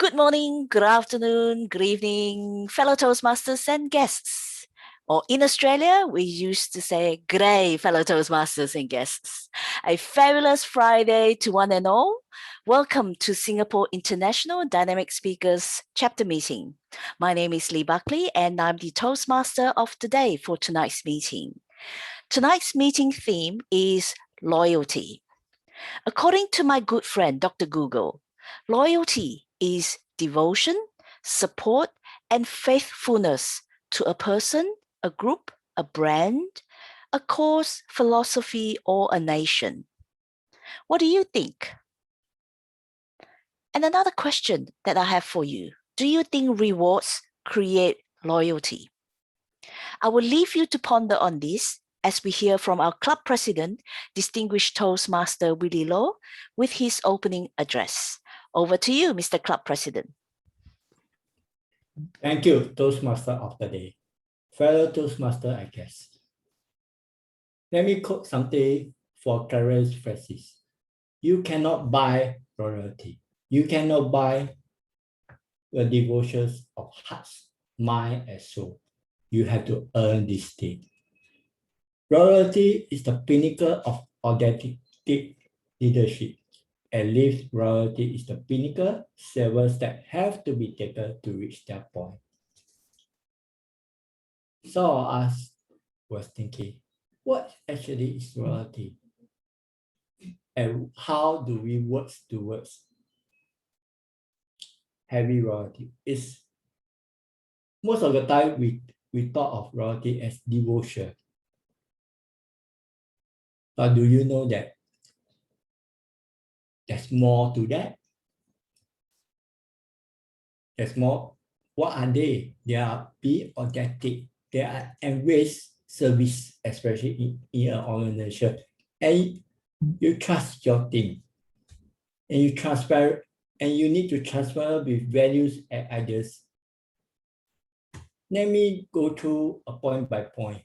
Good morning, good afternoon, good evening, fellow Toastmasters and guests. Or in Australia, we used to say g'day, fellow Toastmasters and guests. A fabulous Friday to one and all. Welcome to Singapore International Dynamic Speakers Chapter Meeting. My name is Lee Buckley and I'm the Toastmaster of the day for tonight's meeting. Tonight's meeting theme is loyalty. According to my good friend, Dr. Google, loyalty is devotion, support, and faithfulness to a person, a group, a brand, a cause, philosophy, or a nation. What do you think? And another question that I have for you. Do you think rewards create loyalty? I will leave you to ponder on this as we hear from our club president, distinguished Toastmaster Willie Low, with his opening address. Over to you, Mr. Club President. Thank you, Toastmaster of the day. Fellow Toastmaster, I guess. Let me quote something for Clarice Francis. You cannot buy royalty. You cannot buy the devotions of hearts, mind, and soul. You have to earn this thing. Royalty is the pinnacle of authentic leadership. At least royalty is the pinnacle, several steps have to be taken to reach that point. So I was thinking, what actually is royalty? And how do we work towards heavy royalty? Most of the time we thought of royalty as devotion. But do you know that there's more to that? There's more. What are they? They are be authentic. They are embrace service, especially in an organization. And you trust your team. And you transfer, and you need to transfer with values and ideas. Let me go through a point by point.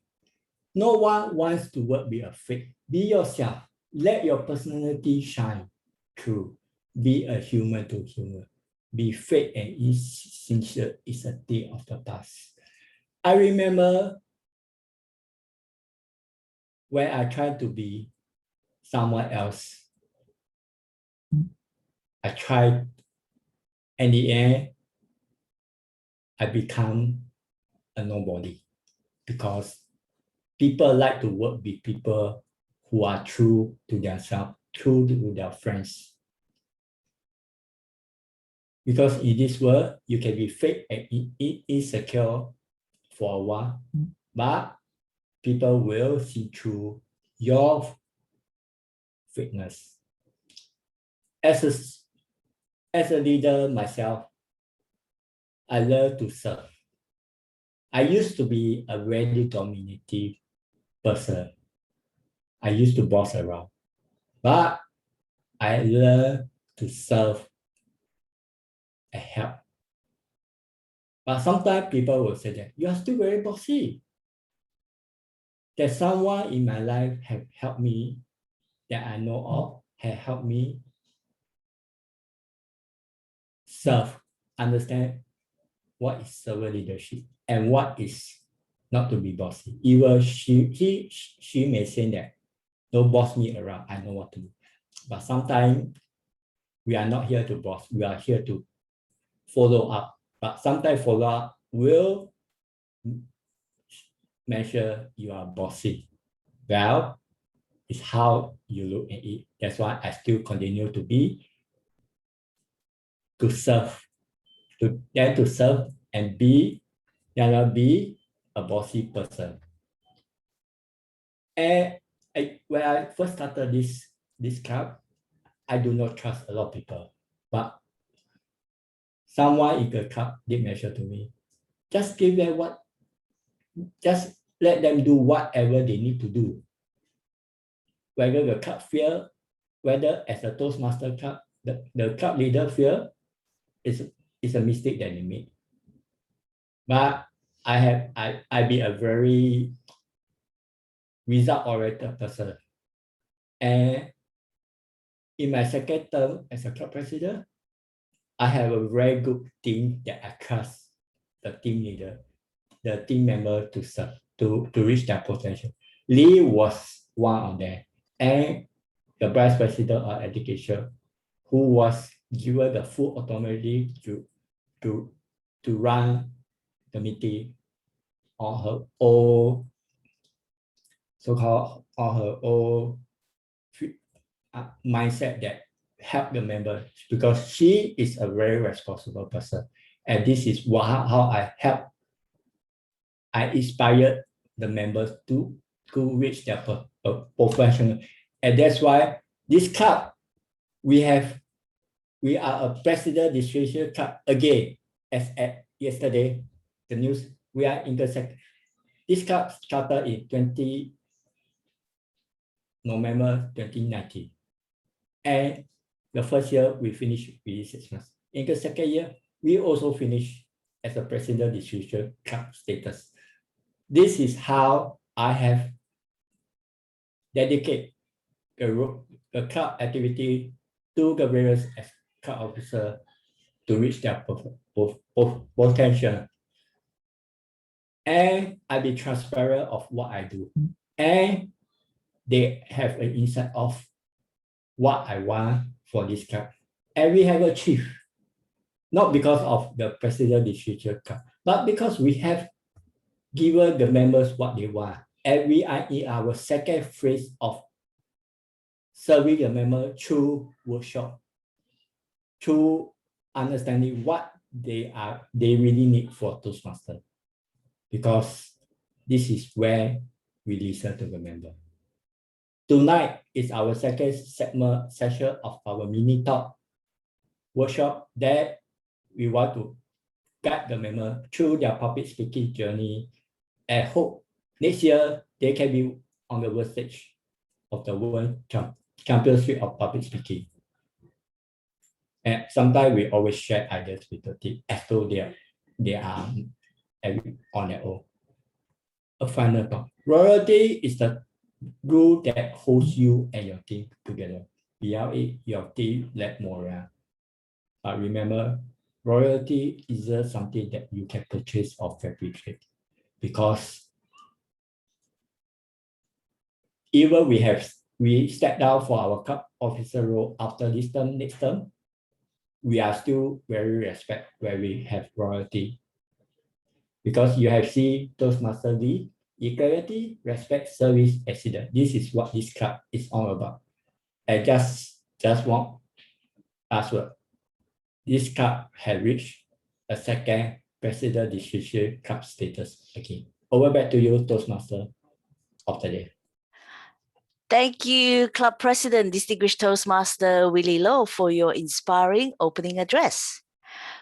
No one wants to work with a fake. Be yourself. Let your personality shine through. Be a human to human. Be fake and insincere is a thing of the past. I remember when I tried to be someone else. I tried, in the end, I become a nobody because people like to work with people who are true to themselves, true to their friends. Because in this world, you can be fake and insecure for a while, but people will see through your fakeness. As a leader myself, I learned to serve. I used to be a very dominative person. I used to boss around, but I learned to serve and help. But sometimes people will say that you are still very bossy. That someone in my life have helped me, that I know of, have helped me serve, understand what is servant leadership and what is not to be bossy. Even she may say that, don't boss me around, I know what to do. But sometimes we are not here to boss, we are here to follow up. But sometimes follow up will measure you are bossy. Well, it's how you look at it. That's why I still continue to serve, to serve and be a bossy person. And when I first started this club, I do not trust a lot of people, but someone in the club did mention to me, just let them do whatever they need to do. Whether the club fear, whether as a Toastmaster club, the club leader fear, is a mistake that they made. But I be a very result-oriented person. And in my second term as a club president, I have a very good team that I trust the team leader, the team member to serve, to reach their potential. Lee was one of them, and the vice president of education, who was given the full autonomy to run the meeting on her own, so-called on her own mindset that help the member, because she is a very responsible person. And this is how I inspired the members to reach their professional. And that's why this club, we are a president distribution club again, as at yesterday, the news, we are intersect. This club started in November 2019. And the first year we finished within 6 months. In the second year, we also finished as a president distribution club status. This is how I have dedicated the club activity to the various club officers to reach their potential. And I be transparent of what I do. And they have an insight of what I want for this club. And we have achieved, not because of the president distribution club, but because we have given the members what they want. And we are in our second phase of serving the member through workshop, through understanding what they really need for Toastmasters. Because this is where we listen to the member. Tonight is our second session of our mini talk workshop that we want to guide the member through their public speaking journey, and hope next year they can be on the world stage of the World Championship of Public Speaking. And sometimes we always share ideas with the team as though they are on their own. A final thought. Loyalty is the glue that holds you and your team together. Without it, your team lack morale. But remember, loyalty isn't something that you can purchase or fabricate, because even we step down for our club officer role after this term, next term, we are still very respect where we have loyalty. Because you have seen Toastmaster D, equality, respect, service, excellence. This is what this club is all about. And just one last word. This club has reached a second president distribution club status again. Over back to you, Toastmaster of the day. Thank you, Club President, Distinguished Toastmaster Willie Low, for your inspiring opening address.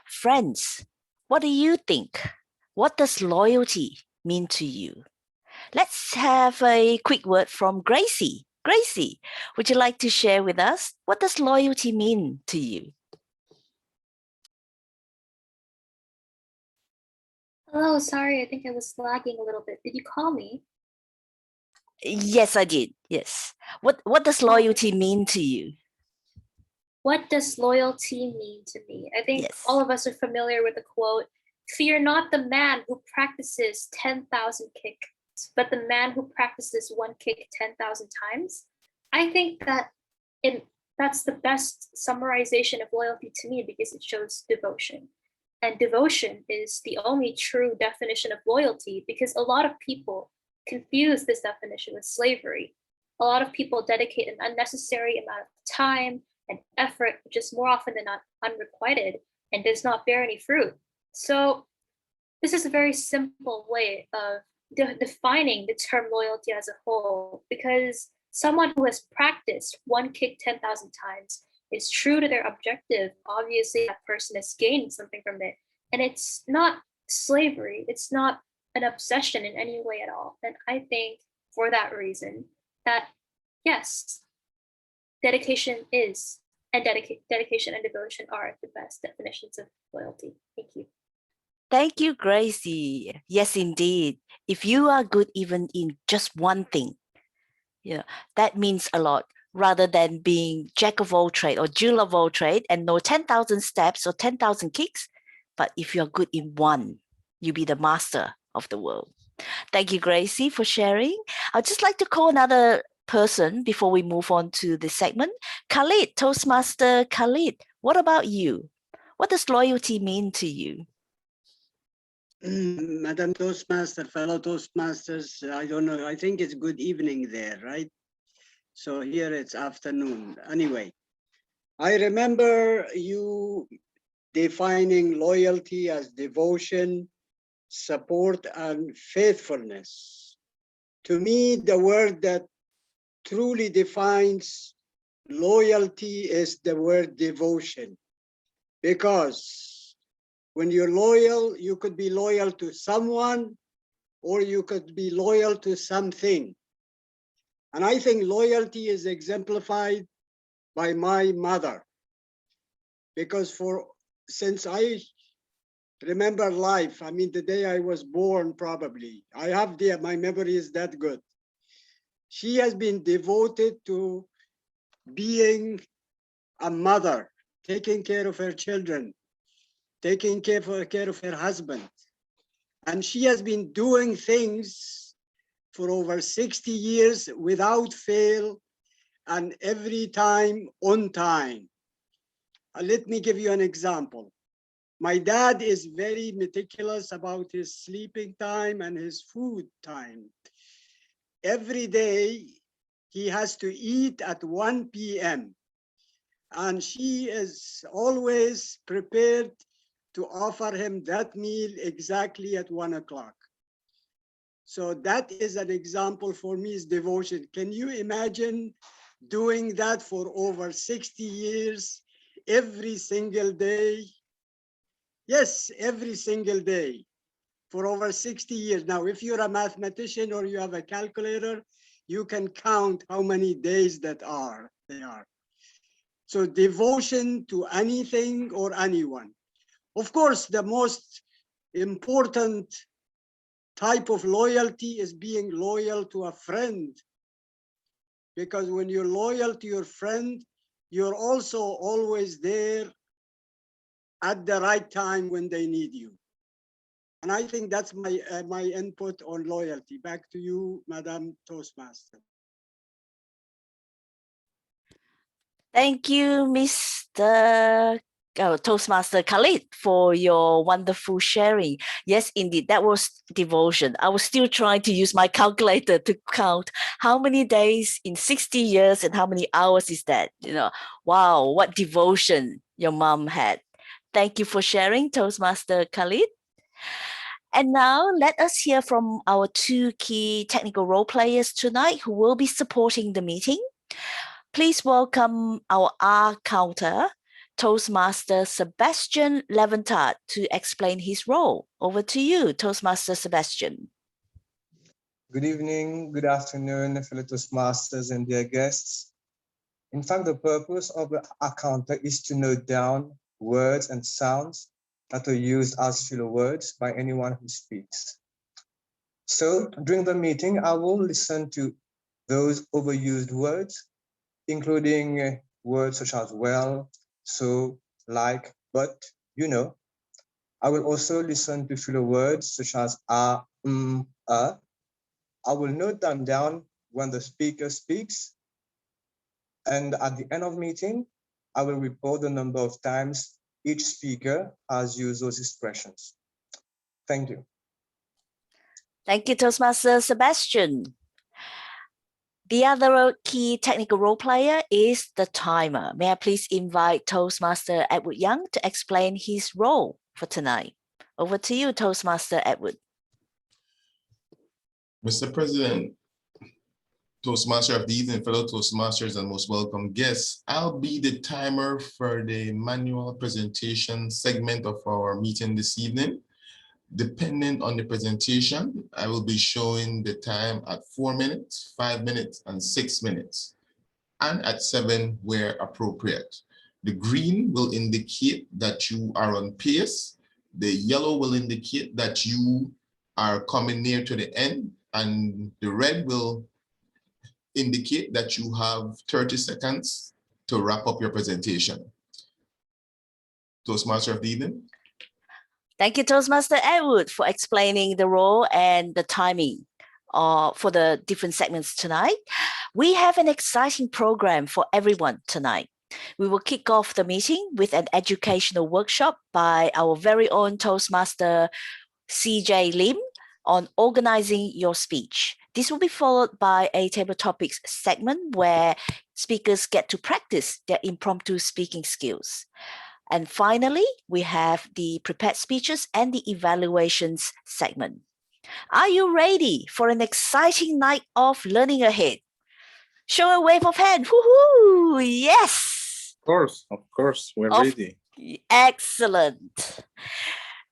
Friends, what do you think? What does loyalty mean to you? Let's have a quick word from Gracie. Gracie, would you like to share with us, what does loyalty mean to you? Hello, sorry, I think I was lagging a little bit. Did you call me? Yes, I did. Yes. What does loyalty mean to you? What does loyalty mean to me? I think Yes. all of us are familiar with the quote, "Fear not the man who practices 10,000 kicks, but the man who practices one kick 10,000 times." I think that's the best summarization of loyalty to me, because it shows devotion. And devotion is the only true definition of loyalty, because a lot of people confuse this definition with slavery. A lot of people dedicate an unnecessary amount of time and effort, which is more often than not unrequited and does not bear any fruit. So this is a very simple way of defining the term loyalty as a whole, because someone who has practiced one kick 10,000 times is true to their objective. Obviously, that person has gained something from it. And it's not slavery. It's not an obsession in any way at all. And I think for that reason that, yes, dedication and devotion are the best definitions of loyalty. Thank you. Thank you, Gracie. Yes, indeed. If you are good even in just one thing, that means a lot. rather than being jack of all trade or jill of all trade and know 10,000 steps or 10,000 kicks. But if you're good in one, you be the master of the world. Thank you, Gracie, for sharing. I'd just like to call another person before we move on to the segment. Khalid, Toastmaster Khalid, what about you? What does loyalty mean to you? Madam Toastmaster, fellow Toastmasters, I don't know, I think it's good evening there, right? So here it's afternoon. Anyway, I remember you defining loyalty as devotion, support, and faithfulness. To me, the word that truly defines loyalty is the word devotion, because when you're loyal, you could be loyal to someone or you could be loyal to something. And I think loyalty is exemplified by my mother, because since I remember life, I mean, the day I was born, probably, my memory is that good. She has been devoted to being a mother, taking care of her children, taking care of her husband. And she has been doing things for over 60 years without fail, and every time on time. Let me give you an example. My dad is very meticulous about his sleeping time and his food time. Every day he has to eat at 1 p.m. and she is always prepared to offer him that meal exactly at 1 o'clock. So that is an example for me is devotion. Can you imagine doing that for over 60 years, every single day? Yes, every single day for over 60 years. Now, if you're a mathematician or you have a calculator, you can count how many days they are. So devotion to anything or anyone. Of course, the most important type of loyalty is being loyal to a friend. Because when you're loyal to your friend, you're also always there at the right time when they need you. And I think that's my input on loyalty. Back to you, Madam Toastmaster. Thank you, Mr. Toastmaster Khalid, for your wonderful sharing. Yes, indeed, that was devotion. I was still trying to use my calculator to count how many days in 60 years and how many hours is that. Wow, what devotion your mom had. Thank you for sharing, Toastmaster Khalid. And now let us hear from our two key technical role players tonight who will be supporting the meeting. Please welcome our R counter, Toastmaster Sebastian Leventhal, to explain his role. Over to you, Toastmaster Sebastian. Good evening, good afternoon, fellow Toastmasters and dear guests. In fact, the purpose of the R counter is to note down words and sounds that are used as filler words by anyone who speaks. So during the meeting, I will listen to those overused words, including words such as well, so, like, but, you know. I will also listen to filler words such as I will note them down when the speaker speaks. And at the end of the meeting, I will report the number of times each speaker has used those expressions. Thank you. Thank you, Toastmaster Sebastian. The other key technical role player is the timer. May I please invite Toastmaster Edward Young to explain his role for tonight? Over to you, Toastmaster Edward. Mr. President, Toastmaster of the evening, fellow Toastmasters and most welcome guests, I'll be the timer for the manual presentation segment of our meeting this evening. Depending on the presentation, I will be showing the time at 4 minutes, 5 minutes, and 6 minutes, and at 7 where appropriate. The green will indicate that you are on pace. The yellow will indicate that you are coming near to the end, and the red will indicate that you have 30 seconds to wrap up your presentation. Toastmaster of the evening. Thank you, Toastmaster Edward, for explaining the role and the timing for the different segments tonight. We have an exciting program for everyone tonight. We will kick off the meeting with an educational workshop by our very own Toastmaster CJ Lim on organizing your speech. This will be followed by a table topics segment where speakers get to practice their impromptu speaking skills. And finally, we have the prepared speeches and the evaluations segment. Are you ready for an exciting night of learning ahead? Show a wave of hand. Woohoo! Yes! Of course, we're ready. Excellent.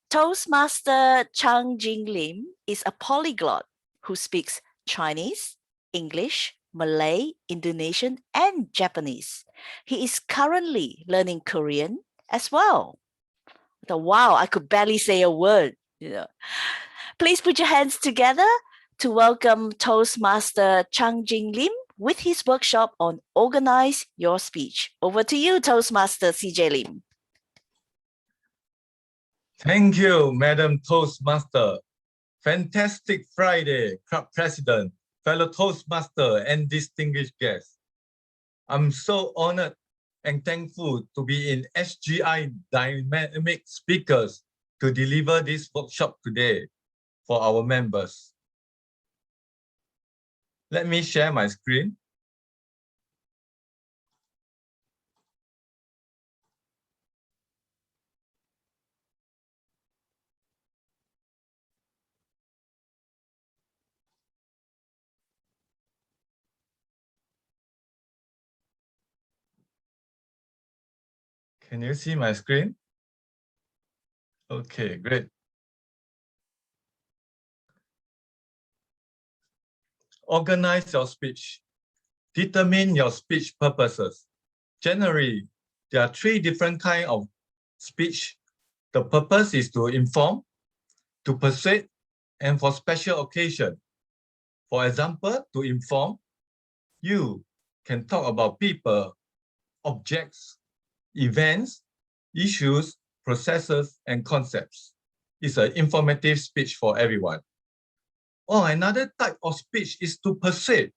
Toastmaster Chang Jing Lim is a polyglot who speaks Chinese, English, Malay, Indonesian, and Japanese. He is currently learning Korean as well. Wow, I could barely say a word. Please put your hands together to welcome Toastmaster Chang Jing Lim with his workshop on Organize Your Speech. Over to you, Toastmaster CJ Lim. Thank you, Madam Toastmaster. Fantastic Friday, Club President, fellow Toastmaster, and distinguished guests. I'm so honored and thankful to be in SGI Dynamic Speakers to deliver this workshop today for our members. Let me share my screen. Can you see my screen? Okay, great. Organize your speech. Determine your speech purposes. Generally, there are 3 different kinds of speech. The purpose is to inform, to persuade, and for special occasion. For example, to inform, you can talk about people, objects, events, issues, processes, and concepts. It's an informative speech for everyone. Or another type of speech is to persuade.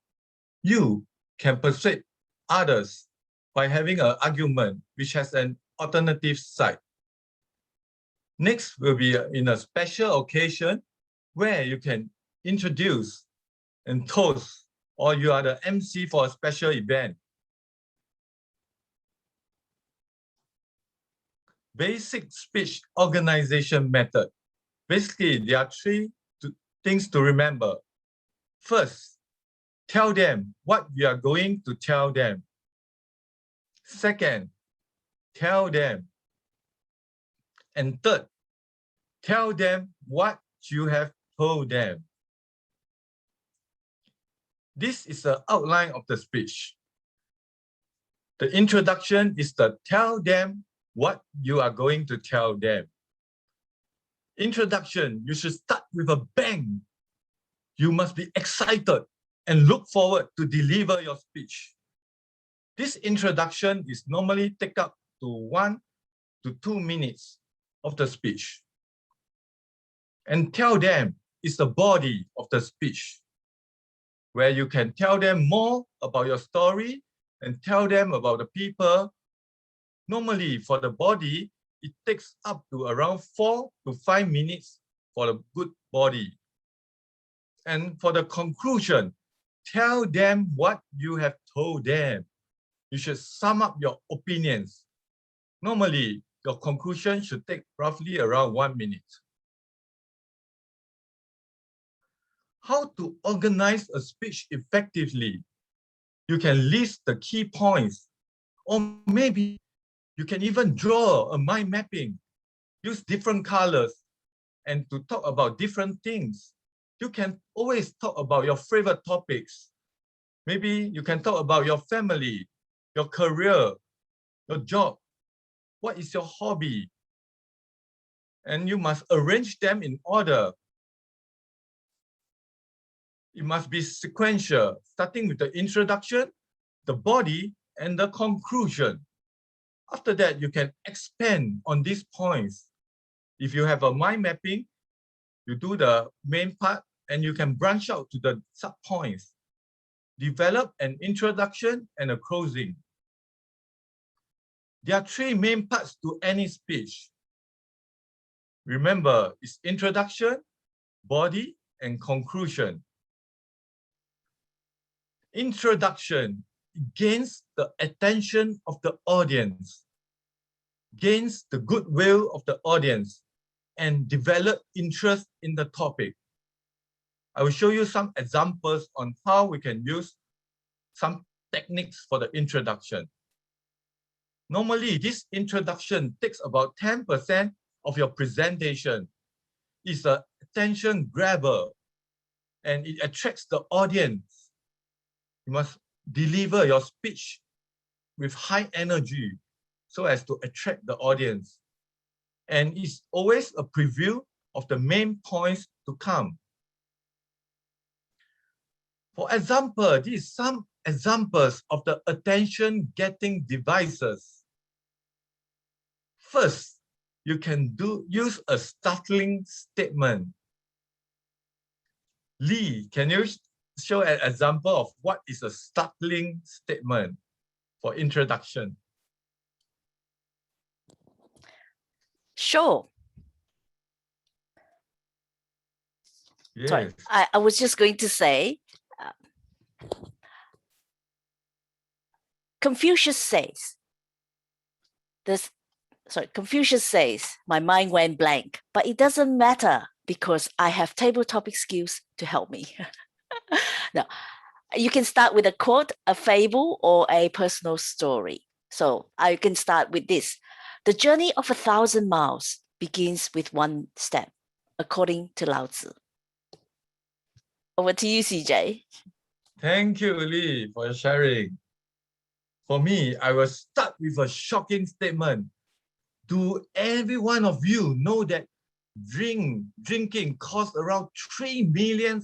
You can persuade others by having an argument which has an alternative side. Next will be in a special occasion where you can introduce and toast, or you are the MC for a special event. Basic speech organization method. Basically, there are 3 things to remember. First, tell them what you are going to tell them. Second, tell them. And third, tell them what you have told them. This is the outline of the speech. The introduction is to tell them what you are going to tell them. Introduction, you should start with a bang. You must be excited and look forward to deliver your speech. This introduction is normally take up to 1 to 2 minutes of the speech. And tell them is the body of the speech, where you can tell them more about your story and tell them about the people. Normally, for the body, it takes up to around 4 to 5 minutes for the good body. And for the conclusion, tell them what you have told them. You should sum up your opinions. Normally, your conclusion should take roughly around 1 minute. How to organize a speech effectively? You can list the key points, or maybe you can even draw a mind mapping, use different colors, and to talk about different things. You can always talk about your favorite topics. Maybe you can talk about your family, your career, your job. What is your hobby? And you must arrange them in order. It must be sequential, starting with the introduction, the body, and the conclusion. After that, you can expand on these points. If you have a mind mapping, you do the main part and you can branch out to the sub-points. Develop an introduction and a closing. There are three main parts to any speech. Remember, it's introduction, body, and conclusion. Introduction gains the attention of the audience, gains the goodwill of the audience, and develop interest in the topic. I will show you some examples on how we can use some techniques for the introduction. Normally, this introduction takes about 10% of your presentation. It's an attention grabber and it attracts the audience. You must deliver your speech with high energy so as to attract the audience. And it's always a preview of the main points to come. For example, these are some examples of the attention-getting devices. First, you can use a startling statement. Lee, can you show an example of what is a startling statement for introduction? Sure. Yes. Sorry, I was just going to say, Confucius says, my mind went blank, but it doesn't matter because I have table topic skills to help me. Now, you can start with a quote, a fable, or a personal story. So I can start with this. The journey of 1,000 miles begins with one step, according to Lao Tzu. Over to you, CJ. Thank you, Lee, for your sharing. For me, I will start with a shocking statement. Do every one of you know that drinking costs around 3 million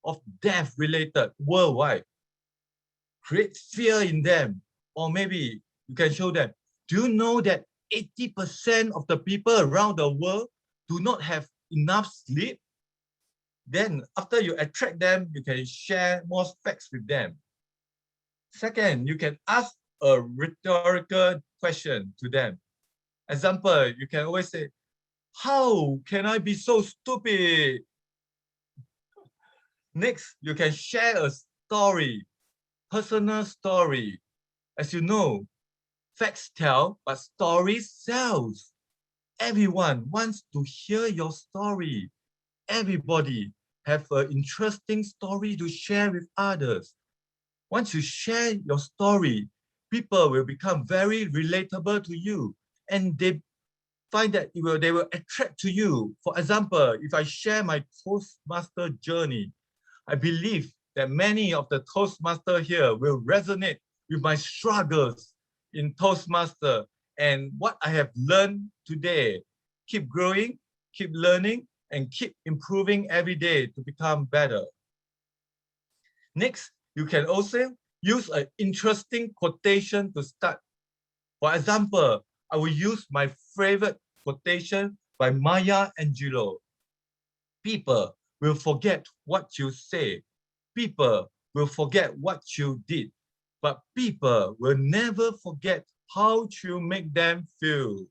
of death related worldwide? Create fear in them. Or maybe you can show them, do you know that 80% of the people around the world do not have enough sleep? Then after you attract them, you can share more facts with them. Second, you can ask a rhetorical question to them. Example, you can always say, how can I be so stupid? Next, you can share a story, personal story. As you know, facts tell, but stories sells. Everyone wants to hear your story. Everybody have an interesting story to share with others. Once you share your story, people will become very relatable to you and they find that they will attract to you. For example, if I share my Toastmaster journey, I believe that many of the Toastmasters here will resonate with my struggles in Toastmaster and what I have learned today. Keep growing, keep learning, and keep improving every day to become better. Next, you can also use an interesting quotation to start. For example, I will use my favorite quotation by Maya Angelou. People will forget what you say. People will forget what you did. But people will never forget how you make them feel.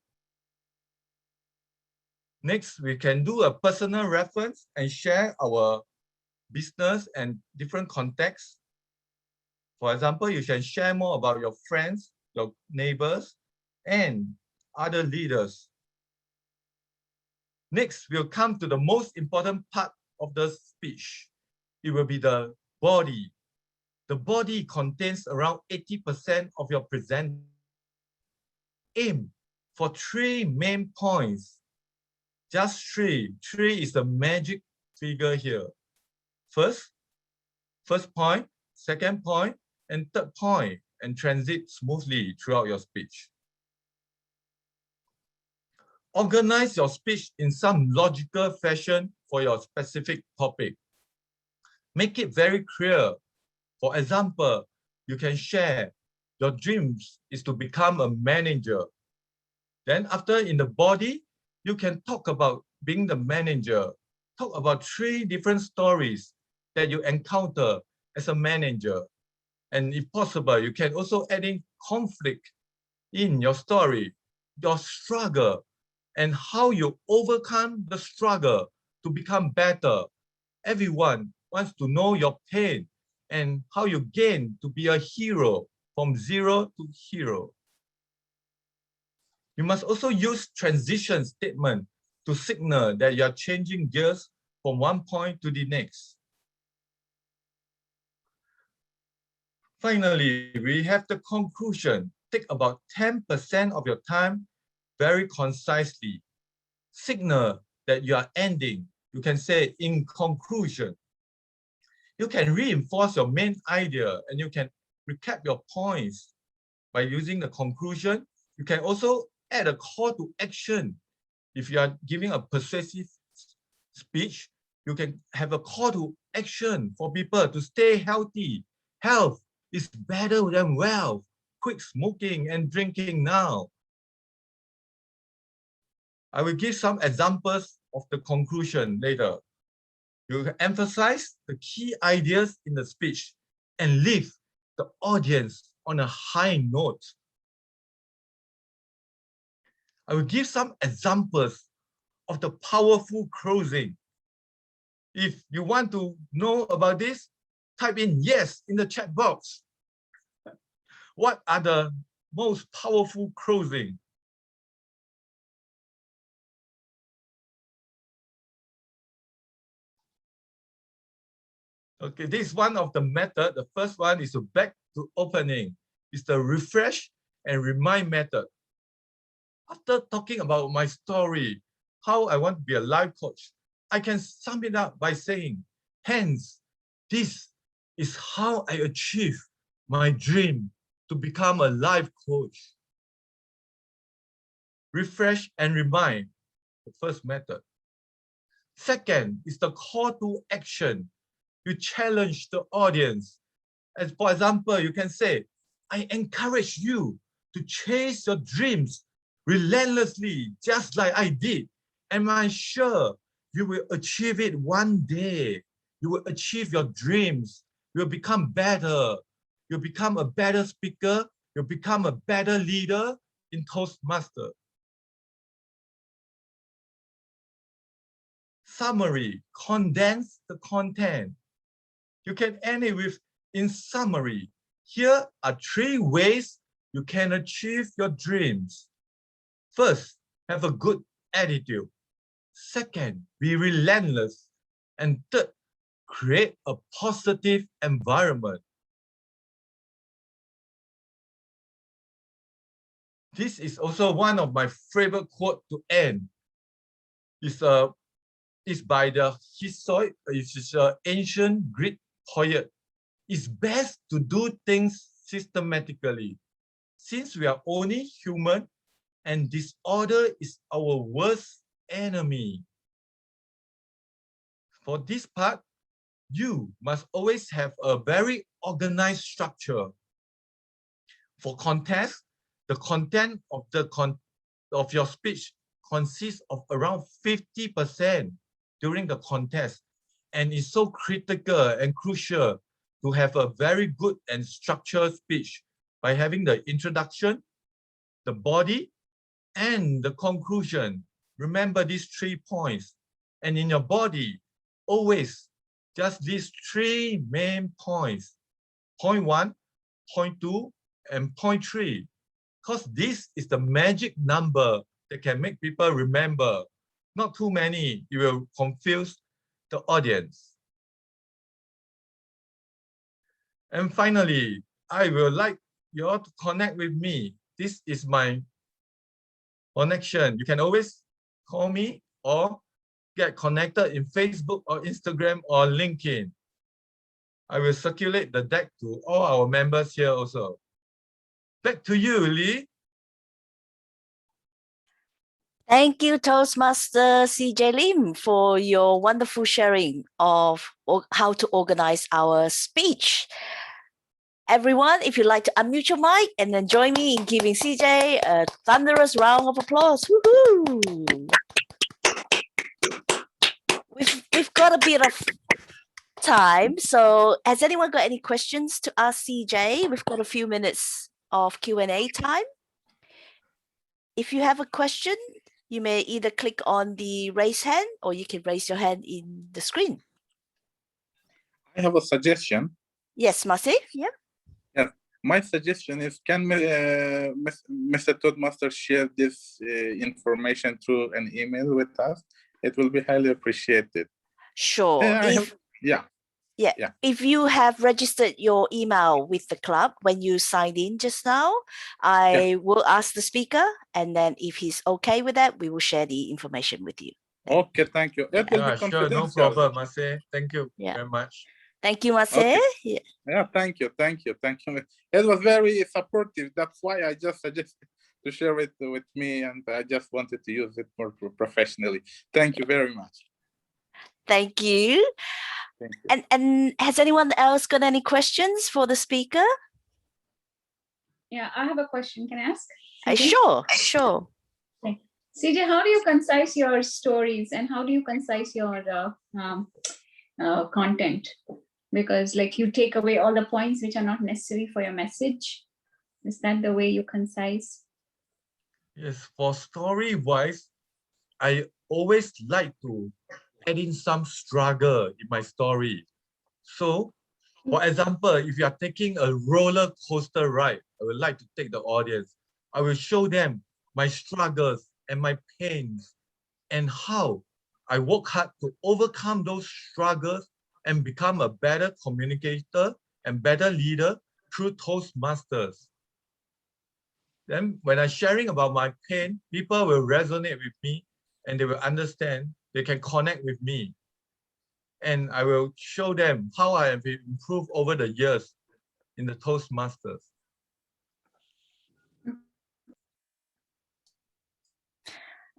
Next, we can do a personal reference and share our business and different contexts. For example, you can share more about your friends, your neighbors, and other leaders. Next, we'll come to the most important part of the speech. It will be the body. The body contains around 80% of your presentation. Aim for 3 main points. Just 3. 3 is the magic figure here. First point, second point, and third point, and transit smoothly throughout your speech. Organize your speech in some logical fashion for your specific topic. Make it very clear. For example, you can share your dreams is to become a manager. Then after in the body, you can talk about being the manager. Talk about 3 different stories that you encounter as a manager. And if possible, you can also add in conflict in your story, your struggle, and how you overcome the struggle to become better. Everyone wants to know your pain and how you gain to be a hero from 0 to hero. You must also use transition statement to signal that you are changing gears from one point to the next. Finally, we have the conclusion. Take about 10% of your time very concisely. Signal that you are ending. You can say in conclusion. You can reinforce your main idea and you can recap your points by using the conclusion. You can also add a call to action. If you are giving a persuasive speech, you can have a call to action for people to stay healthy. Health is better than wealth. Quit smoking and drinking now. I will give some examples of the conclusion later. You can emphasize the key ideas in the speech and leave the audience on a high note. I will give some examples of the powerful closing. If you want to know about this, type in yes in the chat box. What are the most powerful closing? Okay, this is one of the method. The first one is to back to opening. It's the refresh and remind method. After talking about my story, how I want to be a life coach, I can sum it up by saying, hence, this is how I achieve my dream to become a life coach. Refresh and remind, the first method. Second is the call to action. You challenge the audience. As for example, you can say, I encourage you to chase your dreams relentlessly, just like I did. Am I sure you will achieve it one day? You will achieve your dreams. You will become better. You'll become a better speaker. You'll become a better leader in Toastmaster. Summary, condense the content. You can end it with, in summary, here are 3 ways you can achieve your dreams. First, have a good attitude. Second, be relentless. And third, create a positive environment. This is also one of my favorite quotes to end. It's by the Hesiod, it's an ancient Greek poet. It's best to do things systematically. Since we are only human and disorder is our worst enemy. For this part, you must always have a very organized structure. For contest, the content of your speech consists of around 50% during the contest, and it's so critical and crucial to have a very good and structured speech by having the introduction, the body, and the conclusion. Remember these 3 points. And in your body, always just these 3 main points. Point 1, point 2, and point 3. Because this is the magic number that can make people remember. Not too many, you will confuse the audience. And finally, I will like you all to connect with me. This is my connection. You can always call me or get connected in Facebook or Instagram or LinkedIn. I will circulate the deck to all our members here also. Back to you, Lee. Thank you, Toastmaster CJ Lim, for your wonderful sharing of how to organize our speech. Everyone, if you'd like to unmute your mic and then join me in giving CJ a thunderous round of applause. Woohoo! We've got a bit of time, so has anyone got any questions to ask CJ? We've got a few minutes of Q&A time. If you have a question, you may either click on the raise hand or you can raise your hand in the screen. I have a suggestion. Yes, Masi? Yeah. Yes. My suggestion is, can Mr. Toastmaster share this information through an email with us? It will be highly appreciated. Sure. Yeah. If you have registered your email with the club when you signed in just now, I will ask the speaker, and then if he's okay with that, we will share the information with you. Okay, thank you. It will be Sure, no confidential. problem, Mase. Thank you very much. Thank you, Mase. Okay. Yeah. Thank you. It was very supportive. That's why I just suggested to share it with me, and I just wanted to use it more professionally. Thank you very much. Thank you. Thank you. And has anyone else got any questions for the speaker? Yeah, I have a question. Can I ask? Sure. Okay. CJ, how do you concise your stories and how do you concise your content? Because like you take away all the points which are not necessary for your message. Is that the way you concise? Yes, for story-wise, I always like to add in some struggle in my story. So, for example, if you are taking a roller coaster ride, I would like to take the audience. I will show them my struggles and my pains and how I work hard to overcome those struggles and become a better communicator and better leader through Toastmasters. Then when I'm sharing about my pain, people will resonate with me and they will understand, they can connect with me. And I will show them how I have improved over the years in the Toastmasters.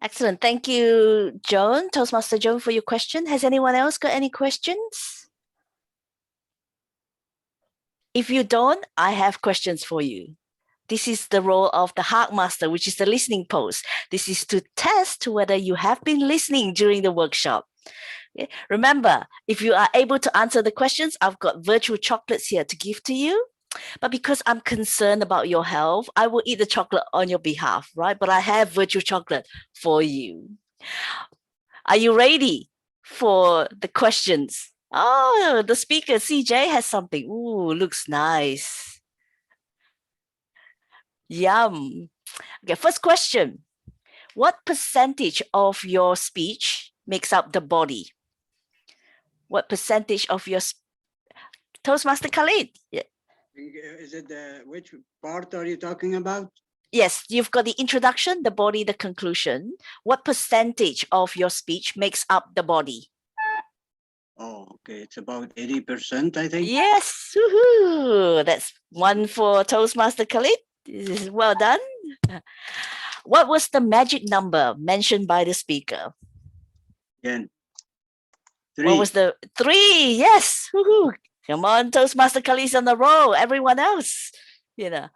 Excellent. Thank you, Joan, Toastmaster Joan, for your question. Has anyone else got any questions? If you don't, I have questions for you. This is the role of the Heart Master, which is the listening pose. This is to test whether you have been listening during the workshop. Okay. Remember, if you are able to answer the questions, I've got virtual chocolates here to give to you. But because I'm concerned about your health, I will eat the chocolate on your behalf, right? But I have virtual chocolate for you. Are you ready for the questions? Oh, the speaker, CJ, has something. Ooh, looks nice. Yum. Okay, first question. What percentage of your speech makes up the body? What percentage of your Toastmaster Khalid? Yeah. Is it which part are you talking about? Yes, you've got the introduction, the body, the conclusion. What percentage of your speech makes up the body? Oh, okay. It's about 80%, I think. Yes. Woohoo. That's one for Toastmaster Khalid. This is well done. What was the magic number mentioned by the speaker? Again. 3. What was the 3? Yes. Woohoo. Come on, Toastmaster Khalid's on the roll. Everyone else, you know.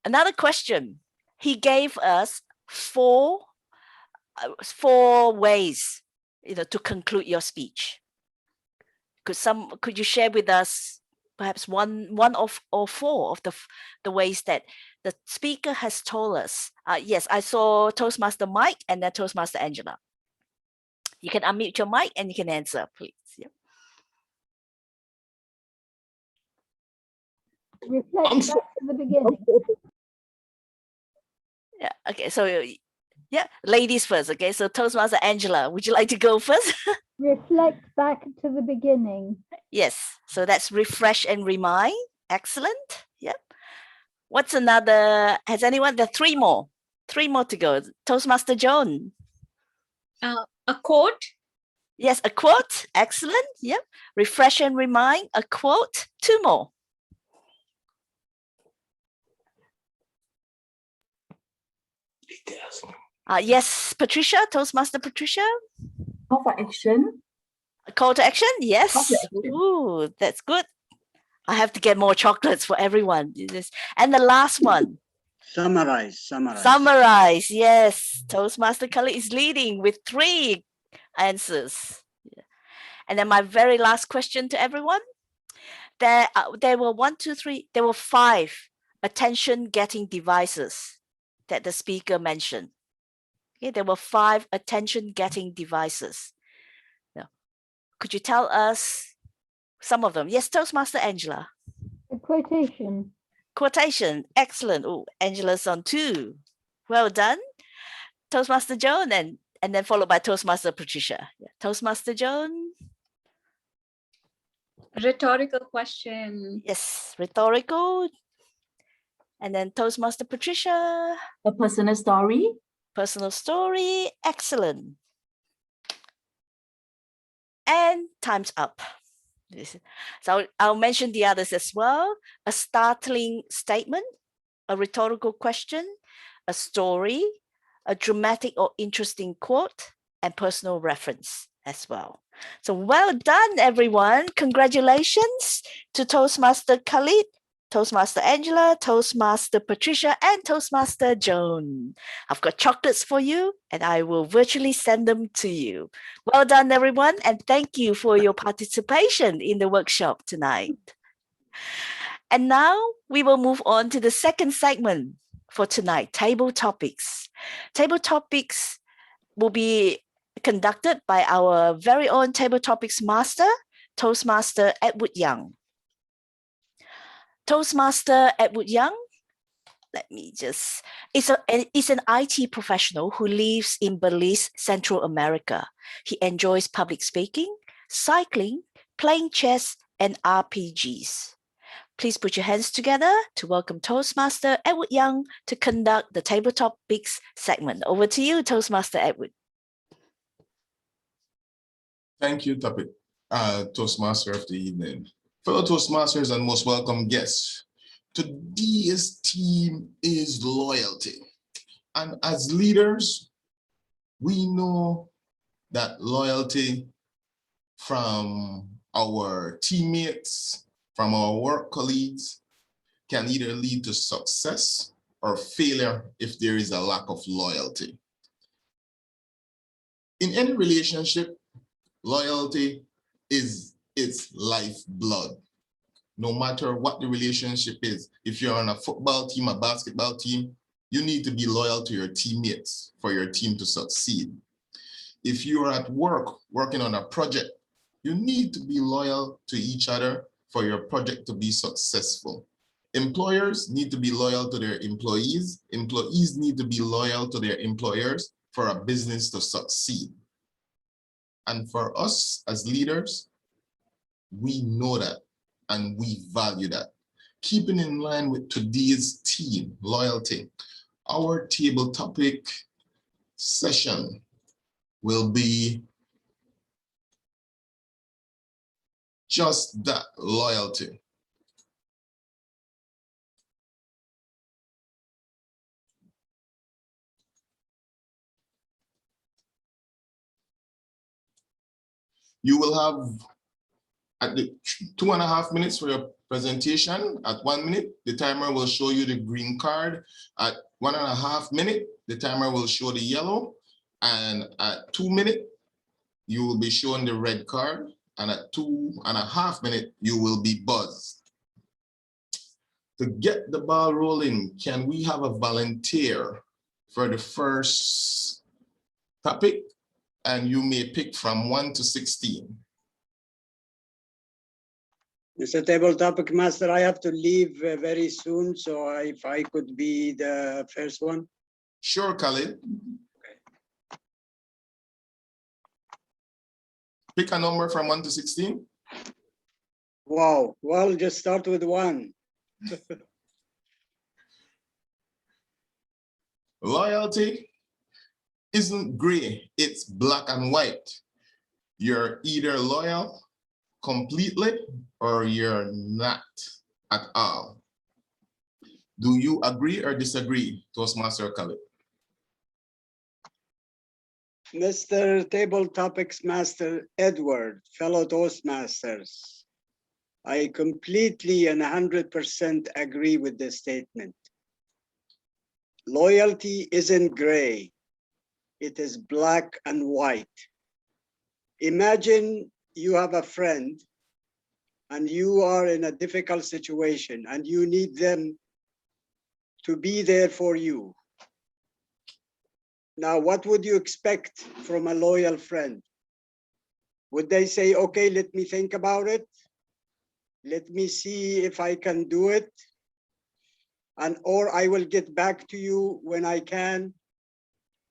Another question. He gave us four ways, you know, to conclude your speech. Could you share with us perhaps one or four of the ways that the speaker has told us? Yes, I saw Toastmaster Mike and then Toastmaster Angela. You can unmute your mic and you can answer, please. Yeah. Reflect back to the beginning. Yeah. Okay. So, yeah, ladies first. Okay. So, Toastmaster Angela, would you like to go first? Reflect back to the beginning. Yes. So that's refresh and remind. Excellent. Yep. What's another? Has anyone? There are 3 more. 3 more to go. Toastmaster Joan. A quote. Yes, a quote. Excellent. Yep. Refresh and remind. A quote. 2 more. Yes, Patricia, Toastmaster Patricia. Call for action. A call to action? Yes. Call to action. Ooh, that's good. I have to get more chocolates for everyone. And the last one. Summarize. Summarize. Yes. Toastmaster Khalid is leading with 3 answers. And then my very last question to everyone. There were 5 attention-getting devices that the speaker mentioned. Okay, there were 5 attention-getting devices. Now, could you tell us some of them? Yes, Toastmaster Angela. A quotation. Quotation. Excellent. Oh, Angela's on 2. Well done. Toastmaster Joan and then followed by Toastmaster Patricia. Yeah. Toastmaster Joan. Rhetorical question. Yes, rhetorical. And then Toastmaster Patricia. A personal story. Personal story. Excellent. And time's up. So I'll mention the others as well. A startling statement, a rhetorical question, a story, a dramatic or interesting quote, and personal reference as well. So well done, everyone. Congratulations to Toastmaster Khalid, Toastmaster Angela, Toastmaster Patricia, and Toastmaster Joan. I've got chocolates for you, and I will virtually send them to you. Well done, everyone, and thank you for your participation in the workshop tonight. And now we will move on to the second segment for tonight, table topics. Table topics will be conducted by our very own table topics master, Toastmaster Edward Young. Toastmaster Edward Young, is an IT professional who lives in Belize, Central America. He enjoys public speaking, cycling, playing chess, and RPGs. Please put your hands together to welcome Toastmaster Edward Young to conduct the Table Topics segment. Over to you, Toastmaster Edward. Thank you, Toastmaster of the evening. Fellow Toastmasters and most welcome guests, today's theme is loyalty. And as leaders, we know that loyalty from our teammates, from our work colleagues, can either lead to success or failure if there is a lack of loyalty. In any relationship, loyalty is its lifeblood. No matter what the relationship is, if you're on a football team, a basketball team, you need to be loyal to your teammates for your team to succeed. If you're at work, working on a project, you need to be loyal to each other for your project to be successful. Employers need to be loyal to their employees. Employees need to be loyal to their employers for a business to succeed. And for us as leaders, we know that and we value that. Keeping in line with today's theme, loyalty, our table topic session will be just that, loyalty. You will have at the 2.5 minutes for your presentation. At 1 minute, the timer will show you the green card. At 1.5 minutes, the timer will show the yellow. And at 2 minutes, you will be shown the red card. And at 2.5 minutes, you will be buzzed. To get the ball rolling, can we have a volunteer for the first topic? And you may pick from 1 to 16. Mr. Table Topic Master, I have to leave very soon, so if I could be the first one. Sure, Khalid. Pick a number from 1 to 16. Wow, well, just start with 1. Loyalty isn't gray, it's black and white. You're either loyal completely or you're not at all. Do you agree or disagree, Toastmaster Khalid? Mr. Table Topics Master Edward, fellow Toastmasters, I completely and 100% agree with this statement. Loyalty isn't gray, it is black and white. Imagine you have a friend and you are in a difficult situation and you need them to be there for you. Now, what would you expect from a loyal friend? Would they say, okay, let me think about it. Let me see if I can do it. Or I will get back to you when I can.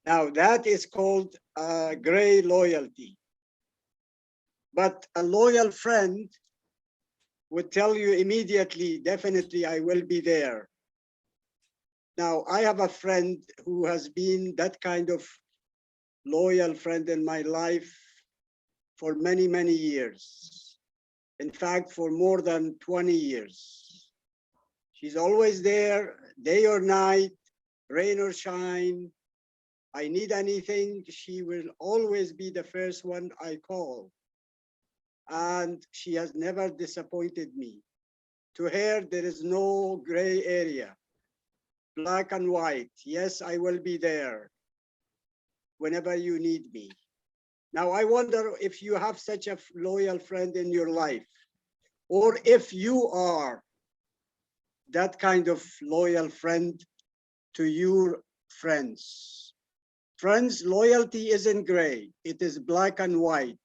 Now that is called gray loyalty. But a loyal friend would tell you immediately, definitely I will be there. Now, I have a friend who has been that kind of loyal friend in my life for many, many years. In fact, for more than 20 years. She's always there, day or night, rain or shine. I need anything, she will always be the first one I call. And she has never disappointed me. To her, there is no gray area. Black and white, yes, I will be there whenever you need me. Now, I wonder if you have such a loyal friend in your life, or if you are that kind of loyal friend to your friends. Friends, loyalty isn't gray, it is black and white.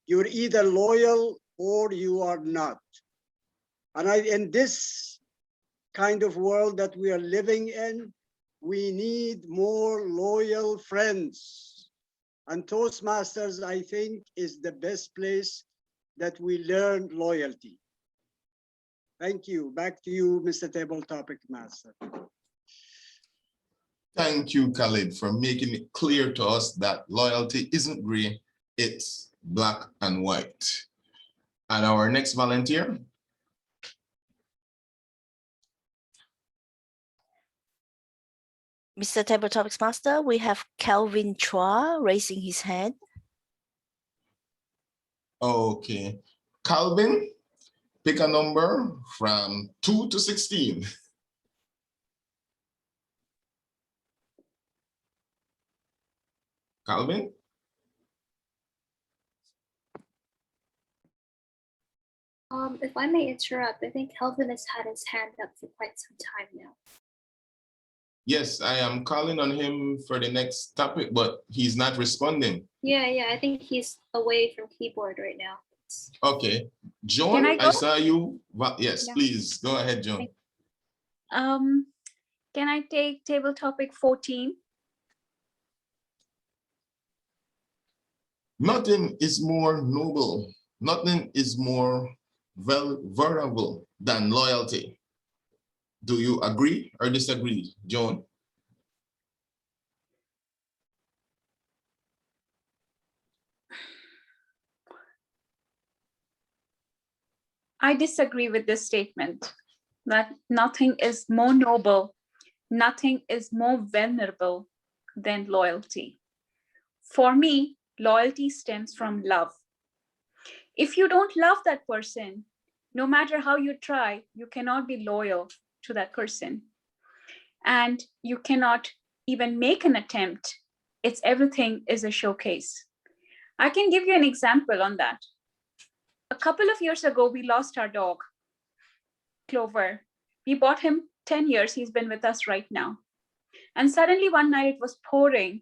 You're either loyal or you are not. And in this kind of world that we are living in, we need more loyal friends. And Toastmasters, I think, is the best place that we learn loyalty. Thank you. Back to you, Mr. Table Topic Master. Thank you, Khalid, for making it clear to us that loyalty isn't gray, it's black and white. And our next volunteer. Mr. Table Topics Master, we have Kelvin Chua raising his hand. Okay. Calvin, pick a number from 2 to 16. Calvin? If I may interrupt, I think Kelvin has had his hand up for quite some time now. Yes, I am calling on him for the next topic, but he's not responding. Yeah, I think he's away from keyboard right now. Okay. Joan, Can I go? I saw you. Well, yes, Yeah. please go ahead, Joan. Can I take table topic 14? Nothing is more noble, nothing is more vulnerable than loyalty. Do you agree or disagree, Joan? I disagree with this statement that nothing is more noble, nothing is more vulnerable than loyalty. For me, loyalty stems from love. If you don't love that person, no matter how you try, you cannot be loyal to that person. And you cannot even make an attempt. Everything is a showcase. I can give you an example on that. A couple of years ago, we lost our dog, Clover. We bought him 10 years. He's been with us right now. And suddenly one night it was pouring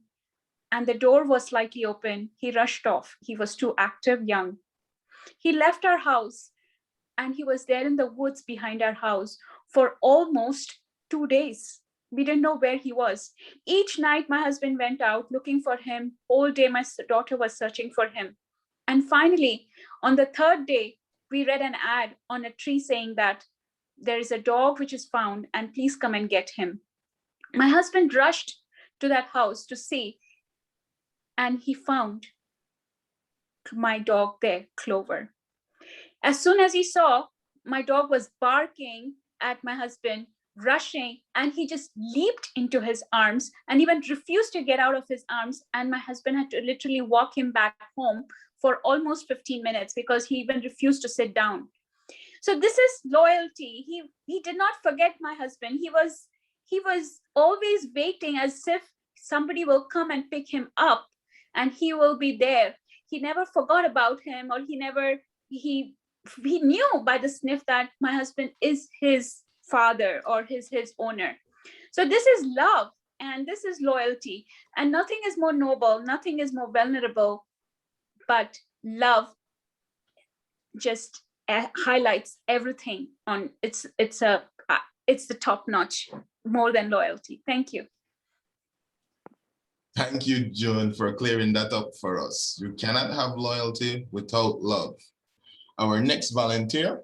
and the door was slightly open. He rushed off. He was too active, young. He left our house and he was there in the woods behind our house for almost 2 days. We didn't know where he was. Each night my husband went out looking for him. All day my daughter was searching for him. And finally, on the third day, we read an ad on a tree saying that there is a dog which is found and please come and get him. My husband rushed to that house to see, and he found my dog there, Clover. As soon as he saw, my dog was barking at my husband rushing, and he just leaped into his arms and even refused to get out of his arms. And my husband had to literally walk him back home for almost 15 minutes because he even refused to sit down. So this is loyalty. He did not forget my husband. He was always waiting as if somebody will come and pick him up and he will be there. He never forgot about him, or he knew by the sniff that my husband is his father or his owner. So this is love and this is loyalty, and nothing is more noble, nothing is more vulnerable, but love just highlights everything on it's the top notch, more than loyalty. Thank you. Thank you, Joan, for clearing that up for us. You cannot have loyalty without love. Our next volunteer.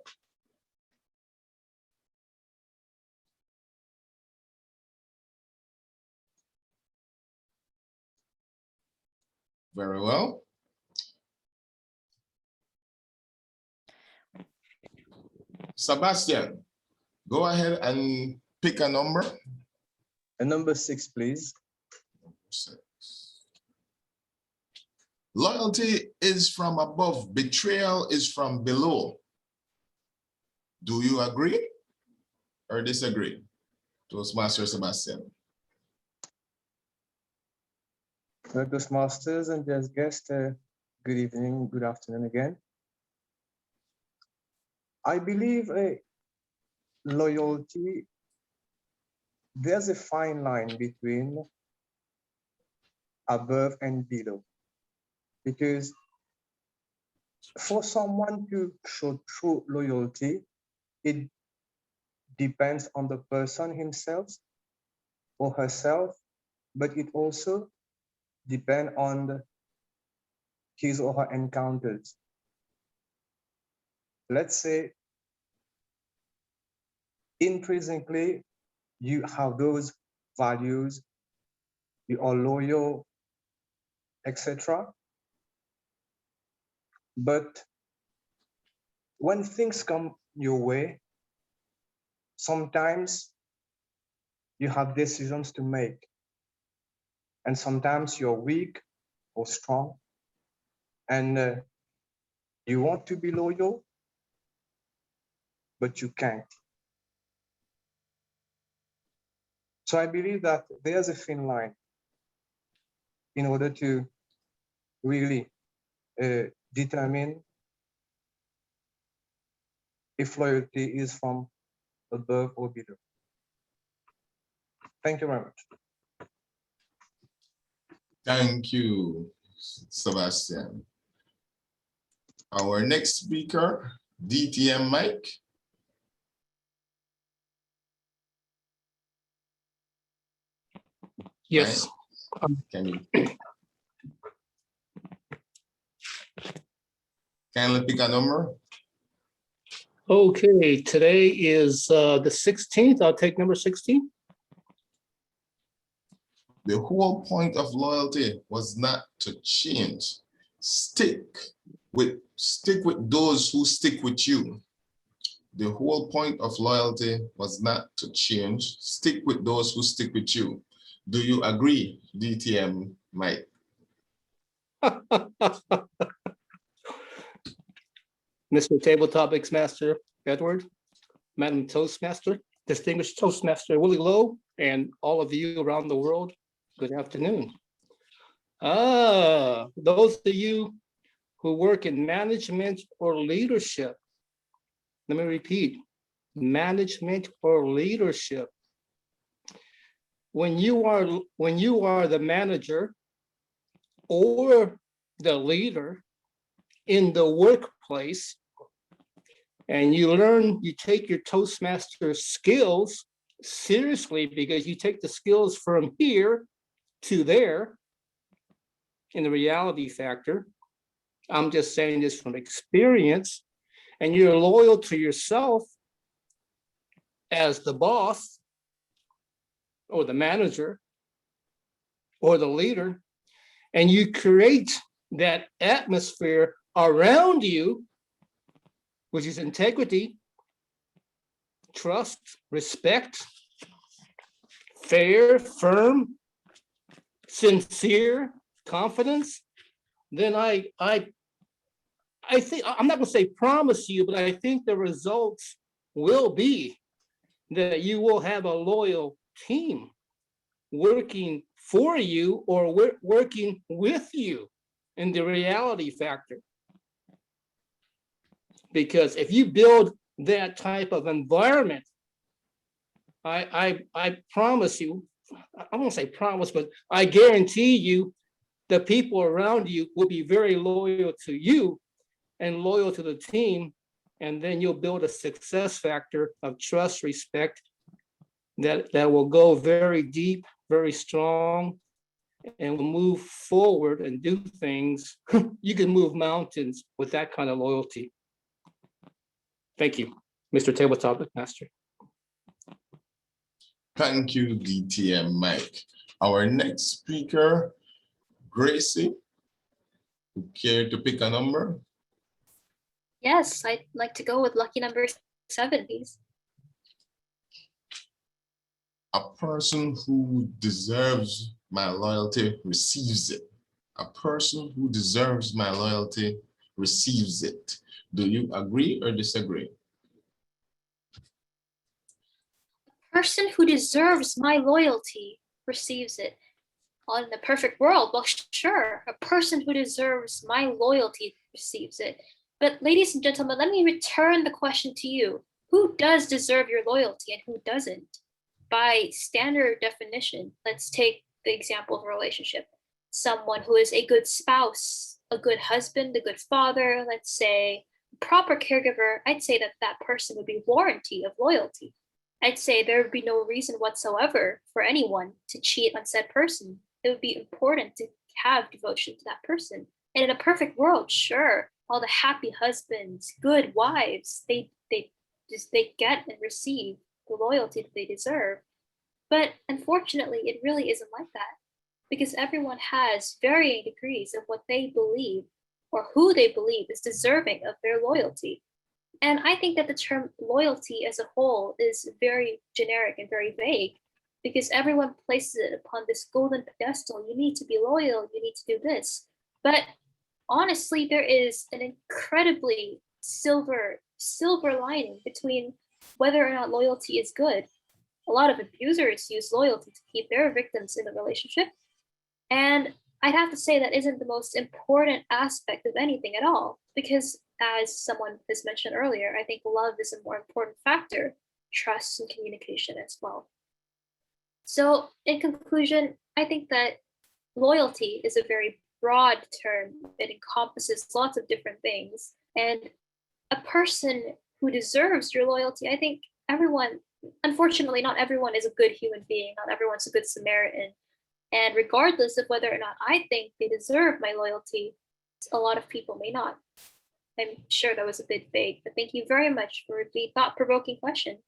Very well. Sebastian, go ahead and pick a number. Number 6, please. 6. Loyalty is from above, betrayal is from below. Do you agree or disagree? Toastmaster Sebastian. Toastmasters and just guests, good evening, good afternoon again. I believe loyalty, there's a fine line between above and below. Because for someone to show true loyalty, it depends on the person himself or herself, but it also depends on his or her encounters. Let's say intrinsically, you have those values, you are loyal, etc. But when things come your way, sometimes you have decisions to make. And sometimes you're weak or strong, and you want to be loyal, but you can't. So I believe that there's a thin line in order to really determine if loyalty is from above or below. Thank you very much. Thank you, Sebastian. Our next speaker, DTM Mike. Yes. Can you kindly pick a number? Okay, today is the 16th. I'll take number 16. The whole point of loyalty was not to change. Stick with those who stick with you. The whole point of loyalty was not to change. Stick with those who stick with you. Do you agree, DTM Mike? Mr. Table Topics Master Edward, Madam Toastmaster, Distinguished Toastmaster Willie Lowe, and all of you around the world, good afternoon. Those of you who work in management or leadership, let me repeat, management or leadership. When you are the manager or the leader in the workplace, and you take your Toastmaster skills seriously, because you take the skills from here to there in the reality factor. I'm just saying this from experience, and you're loyal to yourself as the boss or the manager or the leader, and you create that atmosphere around you, which is integrity, trust, respect, fair, firm, sincere, confidence, then I think, I'm not gonna say promise you, but I think the results will be that you will have a loyal team working for you or working with you in the reality factor. Because if you build that type of environment, I promise you, I won't say promise, but I guarantee you the people around you will be very loyal to you and loyal to the team. And then you'll build a success factor of trust, respect that will go very deep, very strong, and will move forward and do things. You can move mountains with that kind of loyalty. Thank you, Mr. Tabletop Master. Thank you, DTM Mike. Our next speaker, Gracie, you care to pick a number? Yes, I'd like to go with lucky number 7, please. A person who deserves my loyalty receives it. A person who deserves my loyalty receives it. Do you agree or disagree? A person who deserves my loyalty receives it. On the perfect world, well, sure, a person who deserves my loyalty receives it. But ladies and gentlemen, let me return the question to you. Who does deserve your loyalty and who doesn't? By standard definition, let's take the example of a relationship. Someone who is a good spouse, a good husband, a good father, let's say, proper caregiver, I'd say that that person would be warranty of loyalty. I'd say there would be no reason whatsoever for anyone to cheat on said person. It would be important to have devotion to that person. And in a perfect world, sure, all the happy husbands, good wives, they get and receive the loyalty that they deserve. But unfortunately, it really isn't like that, because everyone has varying degrees of what they believe or who they believe is deserving of their loyalty. And I think that the term loyalty as a whole is very generic and very vague, because everyone places it upon this golden pedestal. You need to be loyal, you need to do this. But honestly, there is an incredibly silver lining between whether or not loyalty is good. A lot of abusers use loyalty to keep their victims in the relationship. And I'd have to say that isn't the most important aspect of anything at all, because as someone has mentioned earlier, I think love is a more important factor, trust and communication as well. So in conclusion, I think that loyalty is a very broad term. It encompasses lots of different things. And a person who deserves your loyalty, I think everyone, unfortunately, not everyone is a good human being. Not everyone's a good Samaritan. And regardless of whether or not I think they deserve my loyalty, a lot of people may not. I'm sure that was a bit vague, but thank you very much for the thought-provoking question.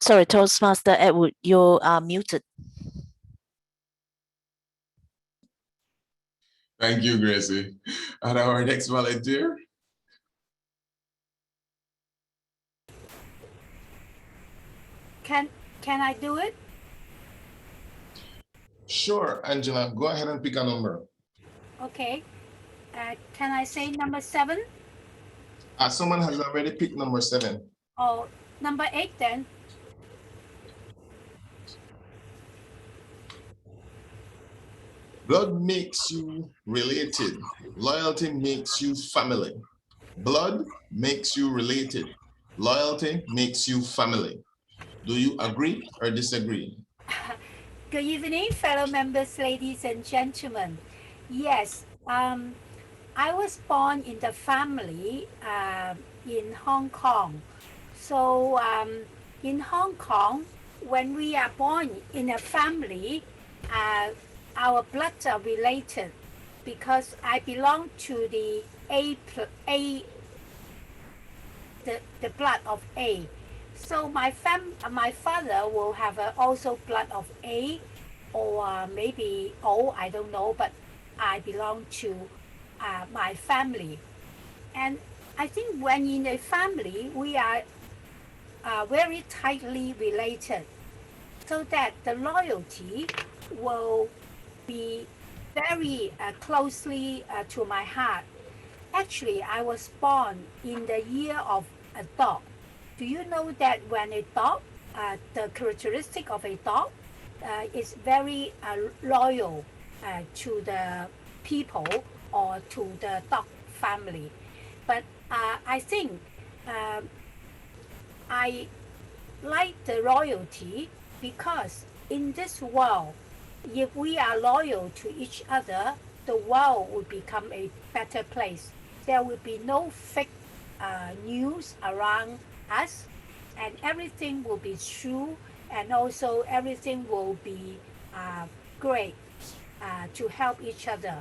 Sorry, Toastmaster Edward, you are muted. Thank you, Gracie. And our next volunteer. Can I do it? Sure, Angela, go ahead and pick a number. Okay. Can I say number 7? Someone has already picked number 7. Oh, number 8 then. Blood makes you related. Loyalty makes you family. Blood makes you related. Loyalty makes you family. Do you agree or disagree? Good evening, fellow members, ladies and gentlemen. Yes, I was born in the family in Hong Kong. So in Hong Kong, when we are born in a family, our blood are related because I belong to the the blood of A. So my father will have also blood of A, or maybe O, I don't know, but I belong to my family. And I think when in a family, we are very tightly related, so that the loyalty will be very closely to my heart. Actually, I was born in the year of a dog. Do you know that when a dog, the characteristic of a dog is very loyal to the people or to the dog family? But I think I like the loyalty because in this world, if we are loyal to each other, the world will become a better place. There will be no fake news around us, and everything will be true, and also everything will be great to help each other.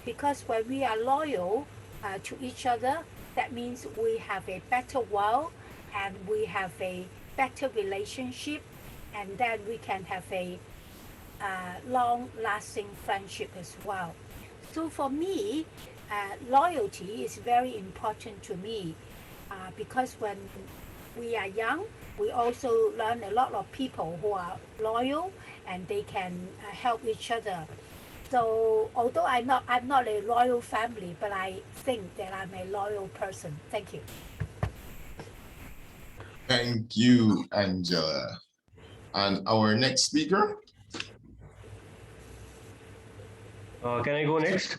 Because when we are loyal to each other, that means we have a better world and we have a better relationship, and then we can have a long-lasting friendship as well. So for me, loyalty is very important to me because when we are young, we also learn a lot of people who are loyal and they can help each other. So although I'm not a loyal family, but I think that I'm a loyal person. Thank you. Thank you, Angela. And our next speaker? Can I go next?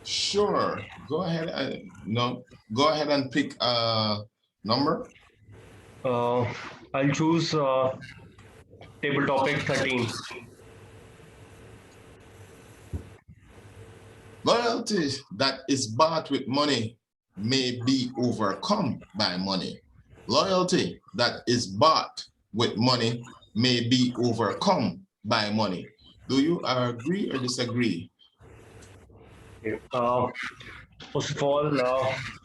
Sure. Go ahead and pick a number. I'll choose table topic 13. Loyalty that is bought with money may be overcome by money. Loyalty that is bought with money may be overcome by money. Do you agree or disagree? First of all,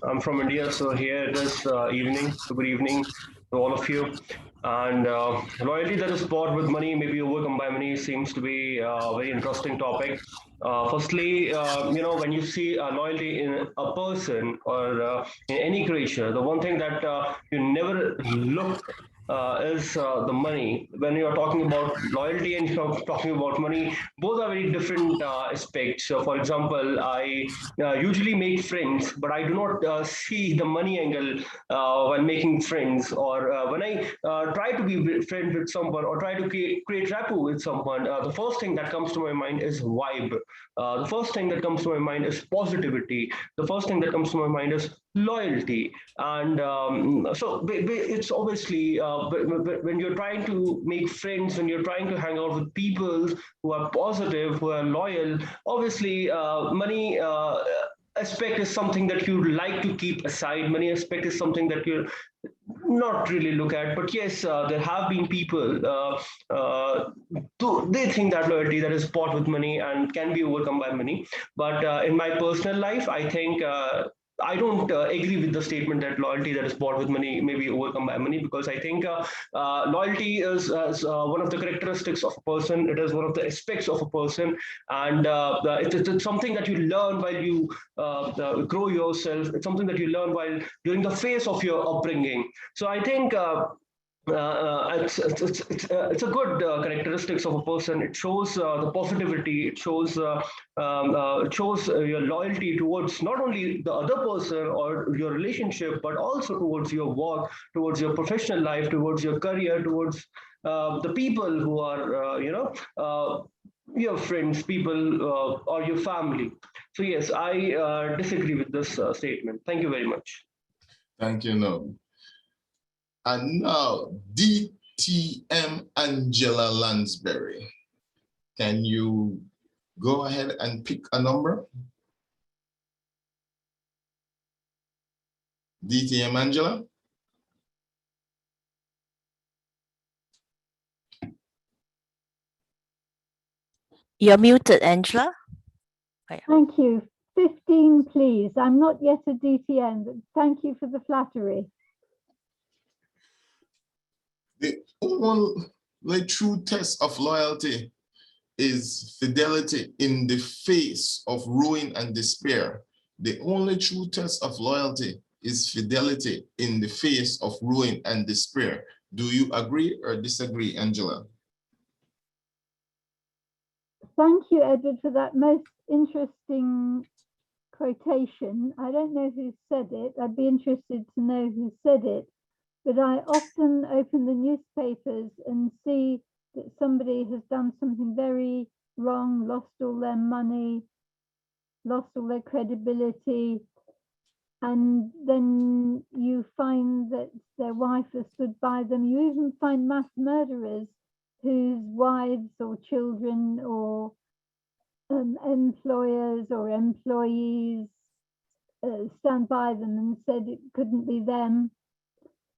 I'm from India, so here it is evening. So good evening to all of you. And loyalty that is bought with money, maybe overcome by money, seems to be a very interesting topic. Firstly, when you see loyalty in a person or in any creature, the one thing that you never look is the money. When you're talking about loyalty and you're talking about money, both are very different aspects. So for example, I usually make friends, but I do not see the money angle when making friends, or when I try to be friends with someone or try to create rapport with someone. The first thing that comes to my mind is vibe. The first thing that comes to my mind is positivity. The first thing that comes to my mind is loyalty. And so it's obviously when you're trying to make friends, when you're trying to hang out with people who are positive, who are loyal, obviously money aspect is something that you like to keep aside. Money aspect is something that you not really look at. But yes, there have been people they think that loyalty that is bought with money and can be overcome by money. But in my personal life, I think I don't agree with the statement that loyalty that is bought with money may be overcome by money, because I think loyalty is one of the characteristics of a person. It is one of the aspects of a person, and it's something that you learn while you grow yourself. It's something that you learn while during the phase of your upbringing. So I think it's a good characteristics of a person. It shows the positivity. It shows your loyalty towards not only the other person or your relationship, but also towards your work, towards your professional life, towards your career, towards the people who are your friends, people, or your family. So yes, I disagree with this statement. Thank you very much. Thank you, no. And now, DTM Angela Lansbury. Can you go ahead and pick a number? DTM Angela? You're muted, Angela. Thank you. 15, please. I'm not yet a DTN, but thank you for the flattery. The only true test of loyalty is fidelity in the face of ruin and despair. The only true test of loyalty is fidelity in the face of ruin and despair. Do you agree or disagree, Angela? Thank you, Edward, for that most interesting quotation. I don't know who said it. I'd be interested to know who said it. But I often open the newspapers and see that somebody has done something very wrong, lost all their money, lost all their credibility, and then you find that their wife has stood by them. You even find mass murderers whose wives or children or employers or employees stand by them and said it couldn't be them.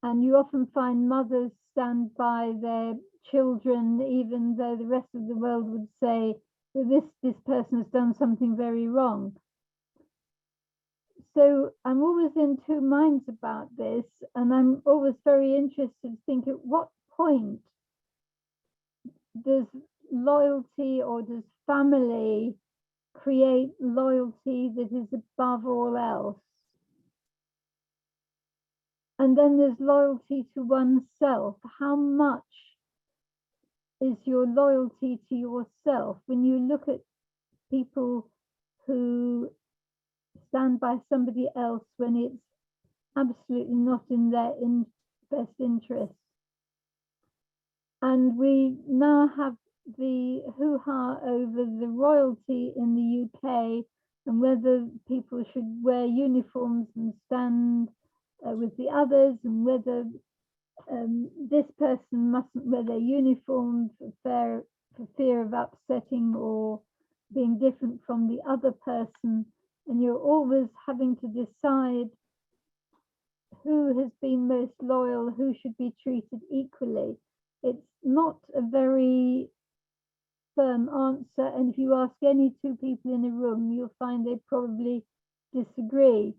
And you often find mothers stand by their children, even though the rest of the world would say, well, this person has done something very wrong. So I'm always in two minds about this, and I'm always very interested to think at what point does loyalty or does family create loyalty that is above all else? And then there's loyalty to oneself. How much is your loyalty to yourself? When you look at people who stand by somebody else when it's absolutely not in their best interest. And we now have the hoo-ha over the royalty in the UK and whether people should wear uniforms and stand with the others, and whether this person mustn't wear their uniform for fear of upsetting or being different from the other person. And you're always having to decide who has been most loyal, who should be treated equally. It's not a very firm answer. And if you ask any two people in a room, you'll find they probably disagree.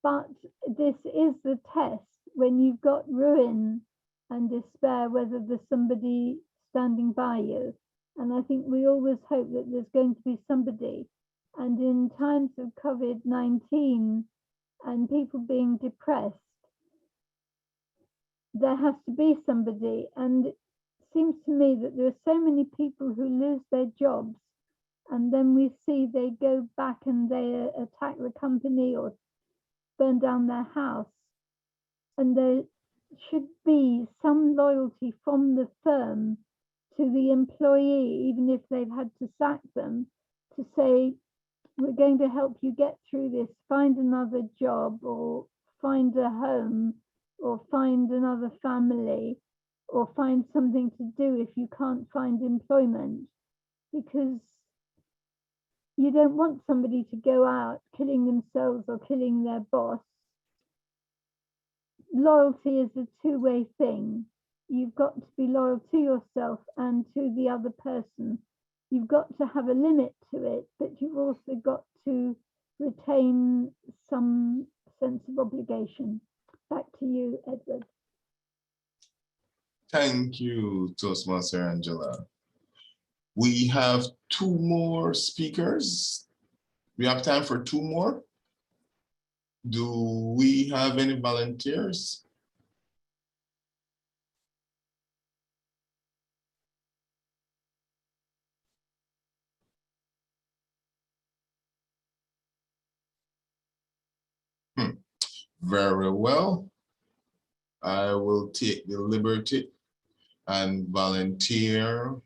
But this is the test when you've got ruin and despair, whether there's somebody standing by you. And I think we always hope that there's going to be somebody. And in times of COVID-19 and people being depressed, there has to be somebody. And it seems to me that there are so many people who lose their jobs, and then we see they go back and they attack the company or burn down their house. And there should be some loyalty from the firm to the employee, even if they've had to sack them, to say, we're going to help you get through this, find another job or find a home or find another family or find something to do if you can't find employment, because you don't want somebody to go out killing themselves or killing their boss. Loyalty is a two-way thing. You've got to be loyal to yourself and to the other person. You've got to have a limit to it, but you've also got to retain some sense of obligation. Back to you, Edward. Thank you, Toastmaster Angela. We have two more speakers. We have time for two more. Do we have any volunteers? Very well. I will take the liberty and volunteer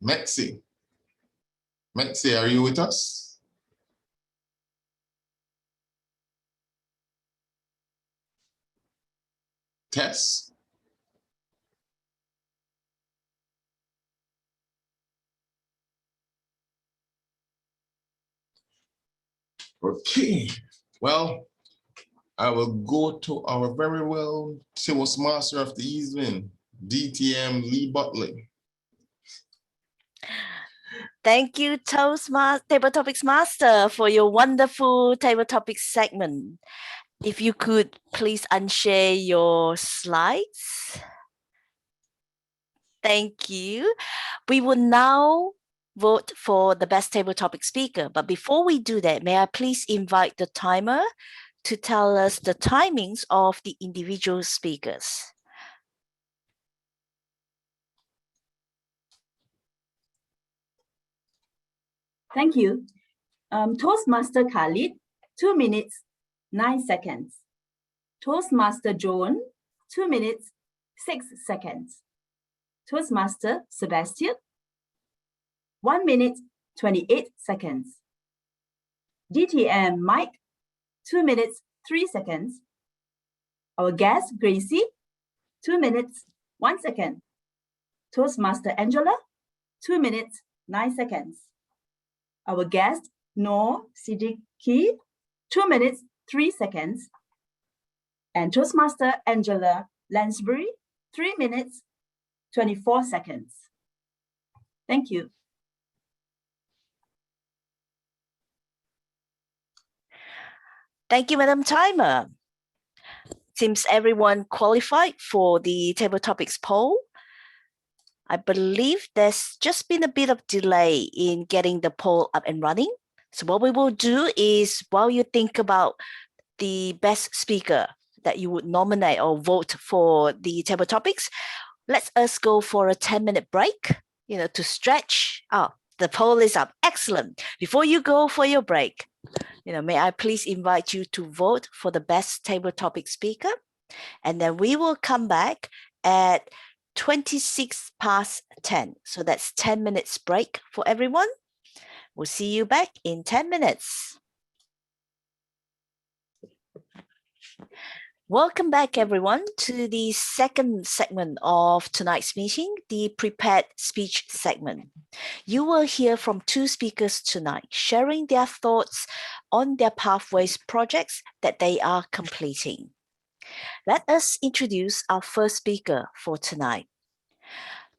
Metsi. Metsi, are you with us? Tess? Okay, well, I will go to our very well Toastmaster of the evening, DTM Lee Butler. Thank you, Table Topics Master, for your wonderful Table Topics segment. If you could please unshare your slides. Thank you. We will now vote for the best table topic speaker. But before we do that, may I please invite the timer to tell us the timings of the individual speakers. Thank you. Toastmaster Khalid, 2 minutes, 9 seconds. Toastmaster Joan, 2 minutes, 6 seconds. Toastmaster Sebastian, 1 minute, 28 seconds. DTM Mike, 2 minutes, 3 seconds. Our guest, Gracie, 2 minutes, 1 second. Toastmaster Angela, 2 minutes, 9 seconds. Our guest, Noor Siddiqui, 2 minutes, 3 seconds. And Toastmaster Angela Lansbury, 3 minutes, 24 seconds. Thank you. Thank you, Madam Timer. Seems everyone qualified for the table topics poll. I believe there's just been a bit of delay in getting the poll up and running. So what we will do is, while you think about the best speaker that you would nominate or vote for the table topics, let us go for a 10-minute break, to stretch. Oh, the poll is up. Excellent. Before you go for your break, may I please invite you to vote for the best table topic speaker? And then we will come back at 26 past 10. So that's 10 minutes break for everyone. We'll see you back in 10 minutes. Welcome back, everyone, to the second segment of tonight's meeting, the prepared speech segment. You will hear from two speakers tonight, sharing their thoughts on their Pathways projects that they are completing. Let us introduce our first speaker for tonight.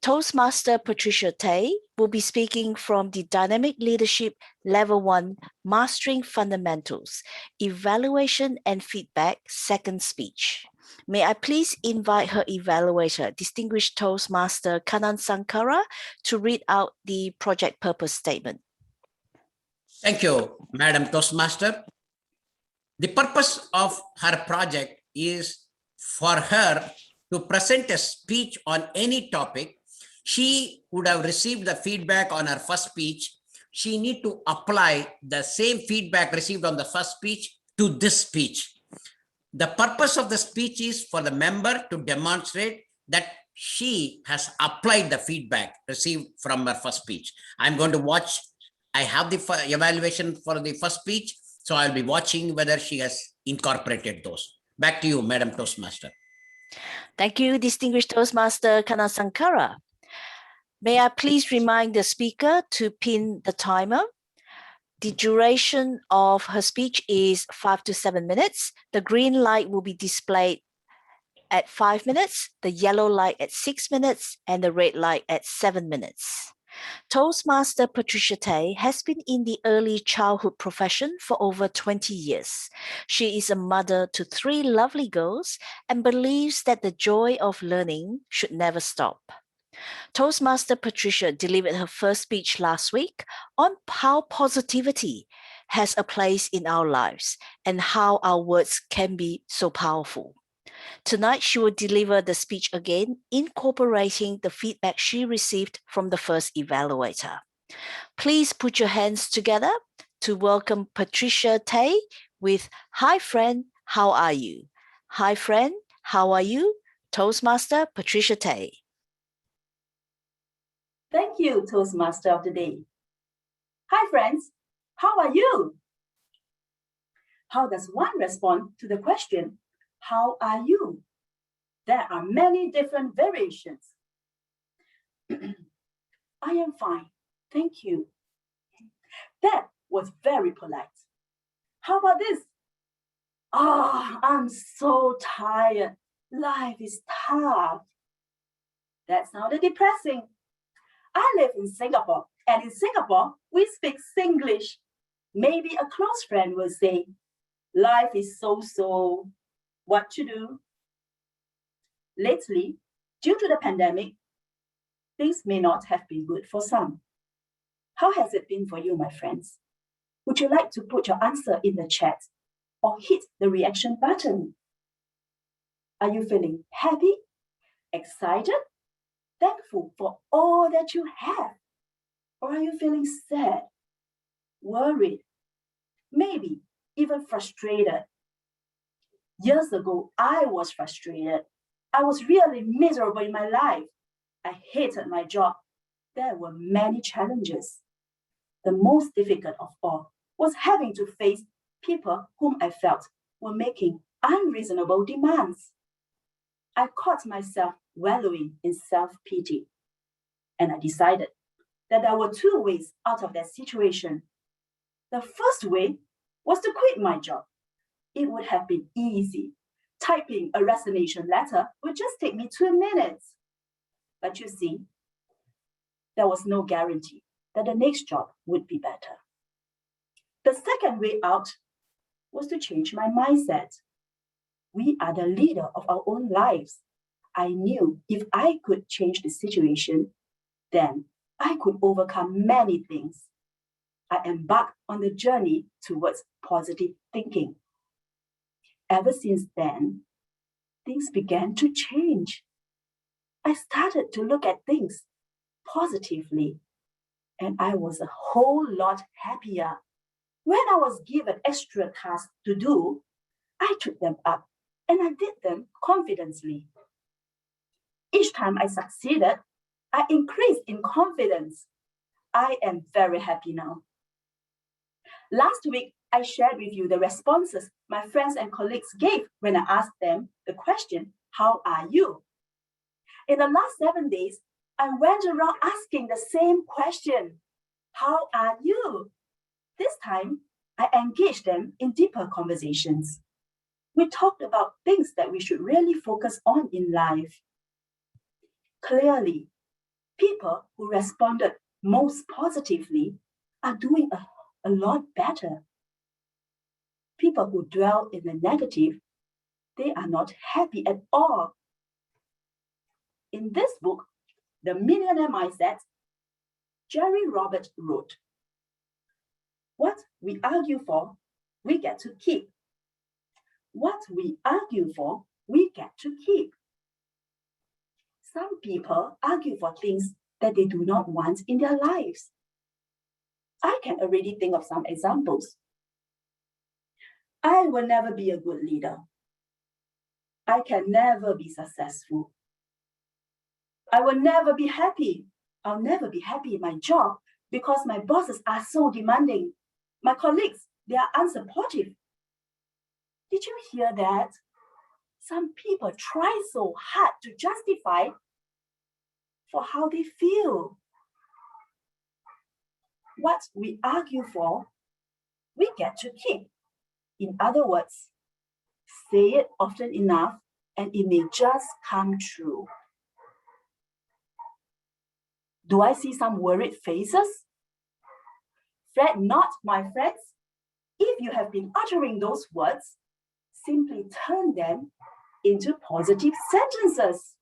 Toastmaster Patricia Tay will be speaking from the Dynamic Leadership Level 1 Mastering Fundamentals, Evaluation and Feedback second speech. May I please invite her evaluator, Distinguished Toastmaster Kanan Sankara, to read out the project purpose statement. Thank you, Madam Toastmaster. The purpose of her project is for her to present a speech on any topic. She would have received the feedback on her first speech. She need to apply the same feedback received on the first speech to this speech. The purpose of the speech is for the member to demonstrate that she has applied the feedback received from her first speech. I'm going to watch. I have the evaluation for the first speech, so I'll be watching whether she has incorporated those. Back to you, Madam Toastmaster. Thank you, Distinguished Toastmaster Kanan Sankara. May I please remind the speaker to pin the timer? The duration of her speech is 5 to 7 minutes. The green light will be displayed at 5 minutes, the yellow light at 6 minutes, and the red light at 7 minutes. Toastmaster Patricia Tay has been in the early childhood profession for over 20 years. She is a mother to 3 lovely girls and believes that the joy of learning should never stop. Toastmaster Patricia delivered her first speech last week on how positivity has a place in our lives and how our words can be so powerful. Tonight, she will deliver the speech again, incorporating the feedback she received from the first evaluator. Please put your hands together to welcome Patricia Tay with "Hi friend, how are you?" Hi friend, how are you? Toastmaster Patricia Tay. Thank you, Toastmaster of the Day. Hi friends, how are you? How does one respond to the question, how are you? There are many different variations. I am fine, thank you. That was very polite. How about this? Oh, I'm so tired. Life is tough. That sounded depressing. I live in Singapore, and in Singapore, we speak Singlish. Maybe a close friend will say, life is so-so, what to do? Lately, due to the pandemic, things may not have been good for some. How has it been for you, my friends? Would you like to put your answer in the chat or hit the reaction button? Are you feeling happy, excited, thankful for all that you have? Or are you feeling sad, worried, maybe even frustrated? Years ago, I was frustrated. I was really miserable in my life. I hated my job. There were many challenges. The most difficult of all was having to face people whom I felt were making unreasonable demands. I caught myself wallowing in self-pity, and I decided that there were two ways out of that situation. The first way was to quit my job. It would have been easy. Typing a resignation letter would just take me 2 minutes. But you see, there was no guarantee that the next job would be better. The second way out was to change my mindset. We are the leader of our own lives. I knew if I could change the situation, then I could overcome many things. I embarked on the journey towards positive thinking. Ever since then, things began to change. I started to look at things positively, and I was a whole lot happier. When I was given extra tasks to do, I took them up and I did them confidently. Each time I succeeded, I increased in confidence. I am very happy now. Last week, I shared with you the responses my friends and colleagues gave when I asked them the question, how are you? In the last 7 days, I went around asking the same question, how are you? This time, I engaged them in deeper conversations. We talked about things that we should really focus on in life. Clearly, people who responded most positively are doing a lot better. People who dwell in the negative, they are not happy at all. In this book, The Millionaire Mindset, Jerry Roberts wrote, what we argue for, we get to keep. What we argue for, we get to keep. Some people argue for things that they do not want in their lives. I can already think of some examples. I will never be a good leader. I can never be successful. I will never be happy. I'll never be happy in my job because my bosses are so demanding. My colleagues, they are unsupportive. Did you hear that? Some people try so hard to justify for how they feel. What we argue for, we get to keep. In other words, say it often enough and it may just come true. Do I see some worried faces? Fret not, my friends. If you have been uttering those words, simply turn them into positive sentences.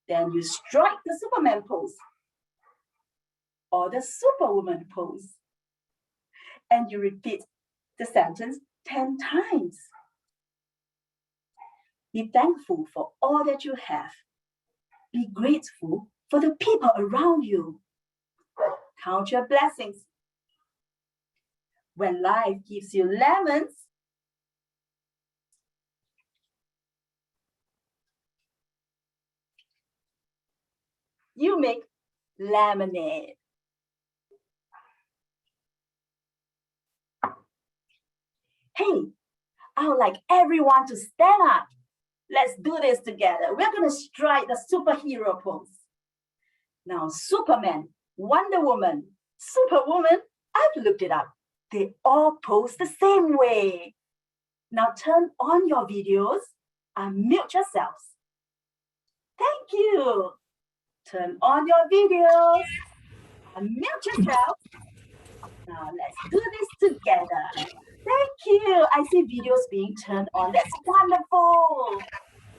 Then you strike the Superman pose or the Superwoman pose, and you repeat the sentence 10 times. Be thankful for all that you have. Be grateful for the people around you. Count your blessings. When life gives you lemons, you make lemonade. Hey, I would like everyone to stand up. Let's do this together. We're going to strike the superhero pose. Now, Superman, Wonder Woman, Superwoman, I've looked it up. They all pose the same way. Now turn on your videos and mute yourselves. Thank you. Turn on your videos and mute yourself. Now let's do this together. Thank you. I see videos being turned on. That's wonderful.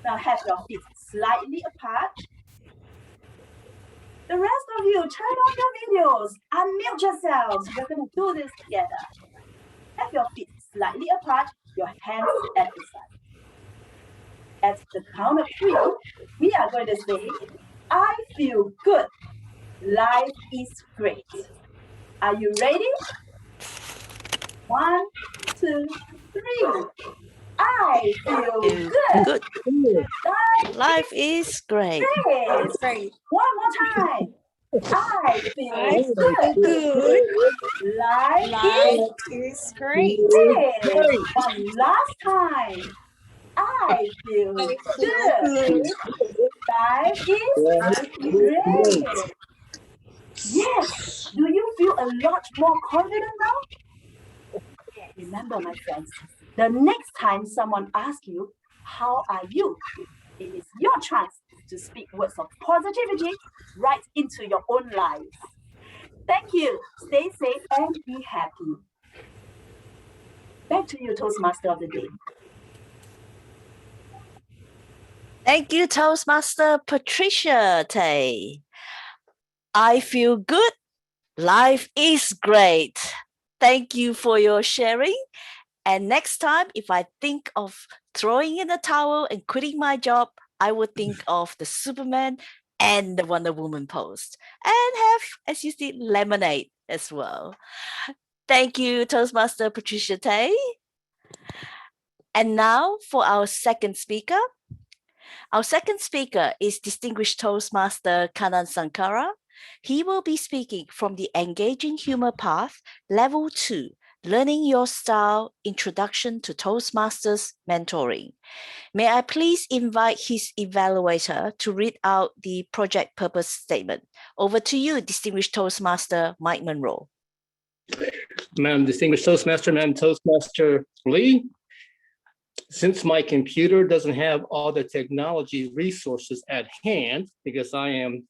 Now have your feet slightly apart. The rest of you, turn on your videos, unmute yourselves. We're going to do this together. Have your feet slightly apart, your hands at the side. At the count of 3, we are going to say, I feel good. Life is great. Are you ready? 1, 2, 3. I feel good. Life is great. Great. One more time. I feel good. Life is great. One last time. I feel good. Life is great. Yes. Do you feel a lot more confident now? Remember, my friends, the next time someone asks you, how are you? It is your chance to speak words of positivity right into your own lives. Thank you. Stay safe and be happy. Back to you, Toastmaster of the Day. Thank you, Toastmaster Patricia Tay. I feel good. Life is great. Thank you for your sharing. And next time, if I think of throwing in the towel and quitting my job, I would think of the Superman and the Wonder Woman pose and have, as you see, lemonade as well. Thank you, Toastmaster Patricia Tay. And now for our second speaker. Our second speaker is Distinguished Toastmaster Kanan Sankara. He will be speaking from the Engaging Humor Path, Level 2, Learning Your Style, Introduction to Toastmasters Mentoring. May I please invite his evaluator to read out the project purpose statement. Over to you, Distinguished Toastmaster Mike Monroe. Madam Distinguished Toastmaster, Madam Toastmaster Lee, since my computer doesn't have all the technology resources at hand, because I am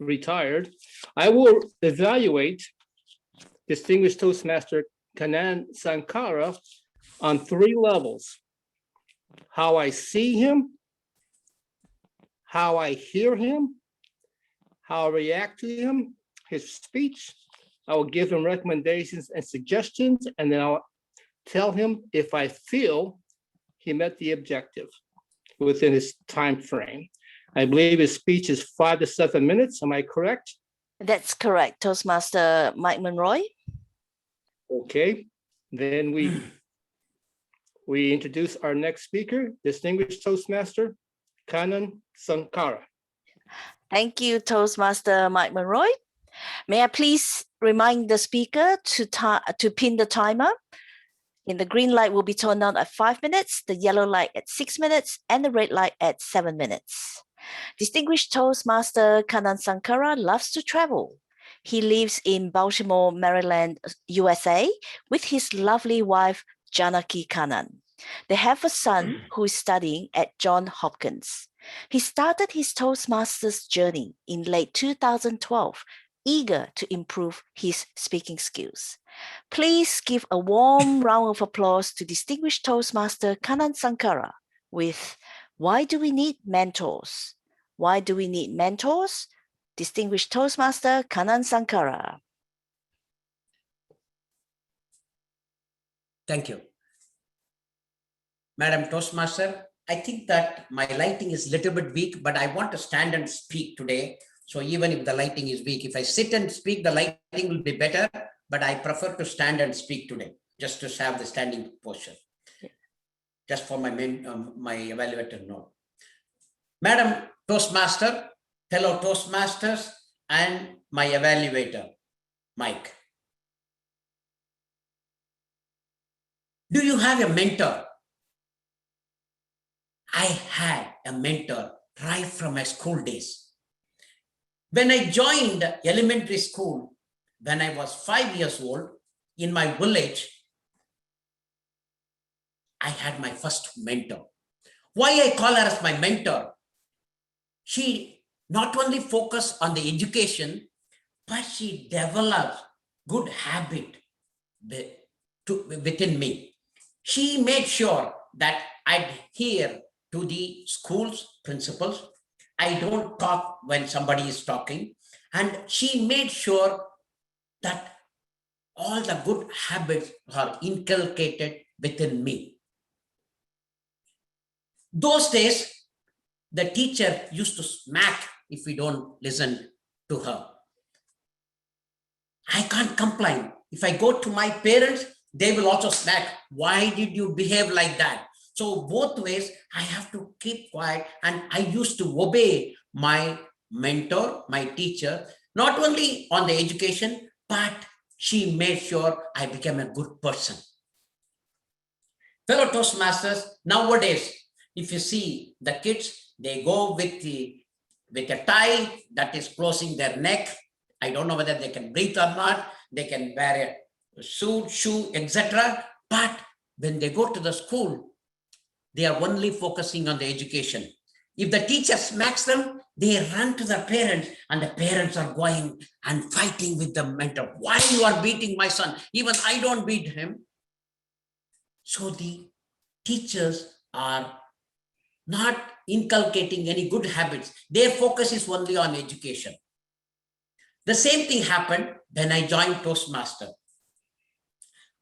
retired, I will evaluate Distinguished Toastmaster Kanan Sankara on 3 levels: how I see him, how I hear him, how I react to him, his speech. I will give him recommendations and suggestions, and then I'll tell him if I feel he met the objective within his time frame. I believe his speech is 5 to 7 minutes. Am I correct? That's correct, Toastmaster Mike Monroe. Okay, then we introduce our next speaker, Distinguished Toastmaster Kanan Sankara. Thank you, Toastmaster Mike Monroe. May I please remind the speaker to pin the timer? The green light will be turned on at 5 minutes, the yellow light at 6 minutes, and the red light at 7 minutes. Distinguished Toastmaster Kanan Sankara loves to travel. He lives in Baltimore, Maryland, USA, with his lovely wife, Janaki Kanan. They have a son who is studying at Johns Hopkins. He started his Toastmasters journey in late 2012, eager to improve his speaking skills. Please give a warm round of applause to Distinguished Toastmaster Kanan Sankara with Why Do We Need Mentors? Why do we need mentors? Distinguished Toastmaster Kanan Sankara. Thank you. Madam Toastmaster, I think that my lighting is a little bit weak, but I want to stand and speak today. So even if the lighting is weak, if I sit and speak, the lighting will be better, but I prefer to stand and speak today, just to have the standing posture. Just for my evaluator note. Madam Toastmaster, fellow Toastmasters, and my evaluator, Mike. Do you have a mentor? I had a mentor right from my school days. When I joined elementary school, when I was 5 years old, in my village, I had my first mentor. Why I call her as my mentor? She not only focused on the education, but she developed good habit within me. She made sure that I adhere to the school's principles. I don't talk when somebody is talking. And she made sure that all the good habits are inculcated within me. Those days, the teacher used to smack if we don't listen to her. I can't complain. If I go to my parents, they will also smack. Why did you behave like that? So both ways, I have to keep quiet, and I used to obey my mentor, my teacher, not only on the education, but she made sure I became a good person. Fellow Toastmasters, nowadays, if you see the kids, they go with a tie that is closing their neck. I don't know whether they can breathe or not. They can wear a suit, shoe, etc. But when they go to the school, they are only focusing on the education. If the teacher smacks them, they run to the parents, and the parents are going and fighting with the mentor. Why you are beating my son? Even I don't beat him. So the teachers are not inculcating any good habits. Their focus is only on education. The same thing happened when I joined Toastmaster.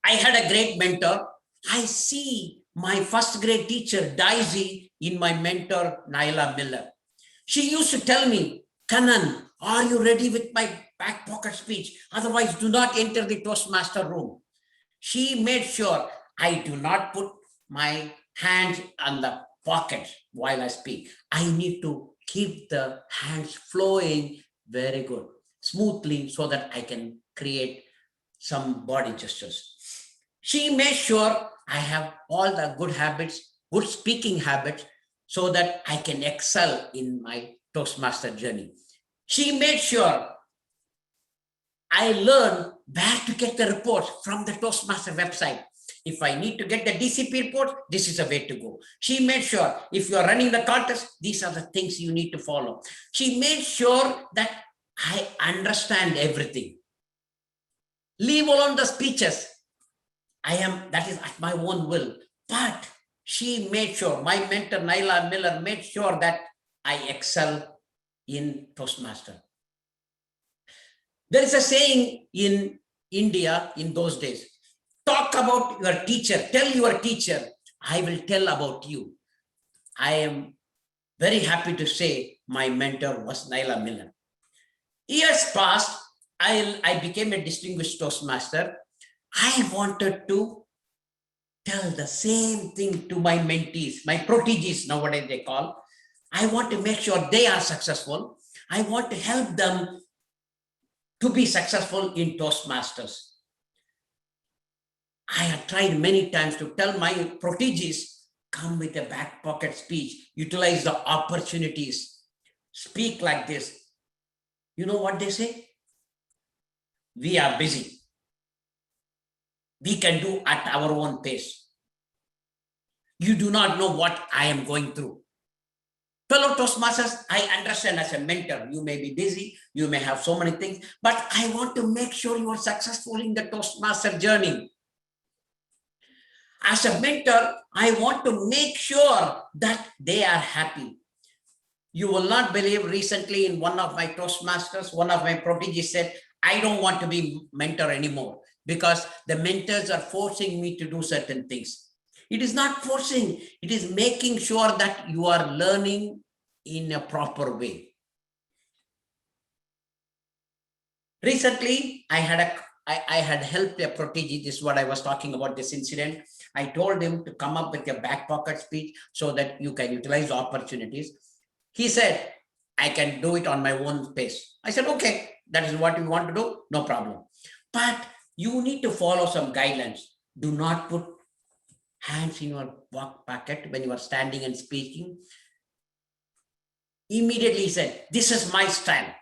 I had a great mentor. I see my first grade teacher, Daisy, in my mentor, Naila Miller. She used to tell me, Kanan, are you ready with my back pocket speech? Otherwise, do not enter the Toastmaster room. She made sure I do not put my hands on the pocket while I speak. I need to keep the hands flowing very good, smoothly, so that I can create some body gestures. She made sure I have all the good habits, good speaking habits, so that I can excel in my Toastmaster journey. She made sure I learned where to get the reports from the Toastmaster website. If I need to get the DCP report, this is a way to go. She made sure if you are running the contest, these are the things you need to follow. She made sure that I understand everything. Leave alone the speeches. That is at my own will. But she made sure, my mentor Naila Miller made sure that I excel in Toastmaster. There is a saying in India in those days, talk about your teacher, tell your teacher, I will tell about you. I am very happy to say my mentor was Naila Miller. Years passed, I became a distinguished Toastmaster. I wanted to tell the same thing to my mentees, my proteges nowadays they call. I want to make sure they are successful. I want to help them to be successful in Toastmasters. I have tried many times to tell my proteges, come with a back pocket speech, utilize the opportunities, speak like this. You know what they say? We are busy. We can do at our own pace. You do not know what I am going through. Fellow Toastmasters, I understand as a mentor, you may be busy, you may have so many things, but I want to make sure you are successful in the Toastmaster journey. As a mentor, I want to make sure that they are happy. You will not believe, recently in one of my Toastmasters, one of my proteges said, I don't want to be mentor anymore because the mentors are forcing me to do certain things. It is not forcing, it is making sure that you are learning in a proper way. Recently, I had helped a protege. This is what I was talking about, this incident. I told him to come up with a back pocket speech so that you can utilize the opportunities. He said, I can do it on my own pace. I said, okay, that is what you want to do, no problem. But you need to follow some guidelines. Do not put hands in your back pocket when you are standing and speaking. Immediately he said, this is my style.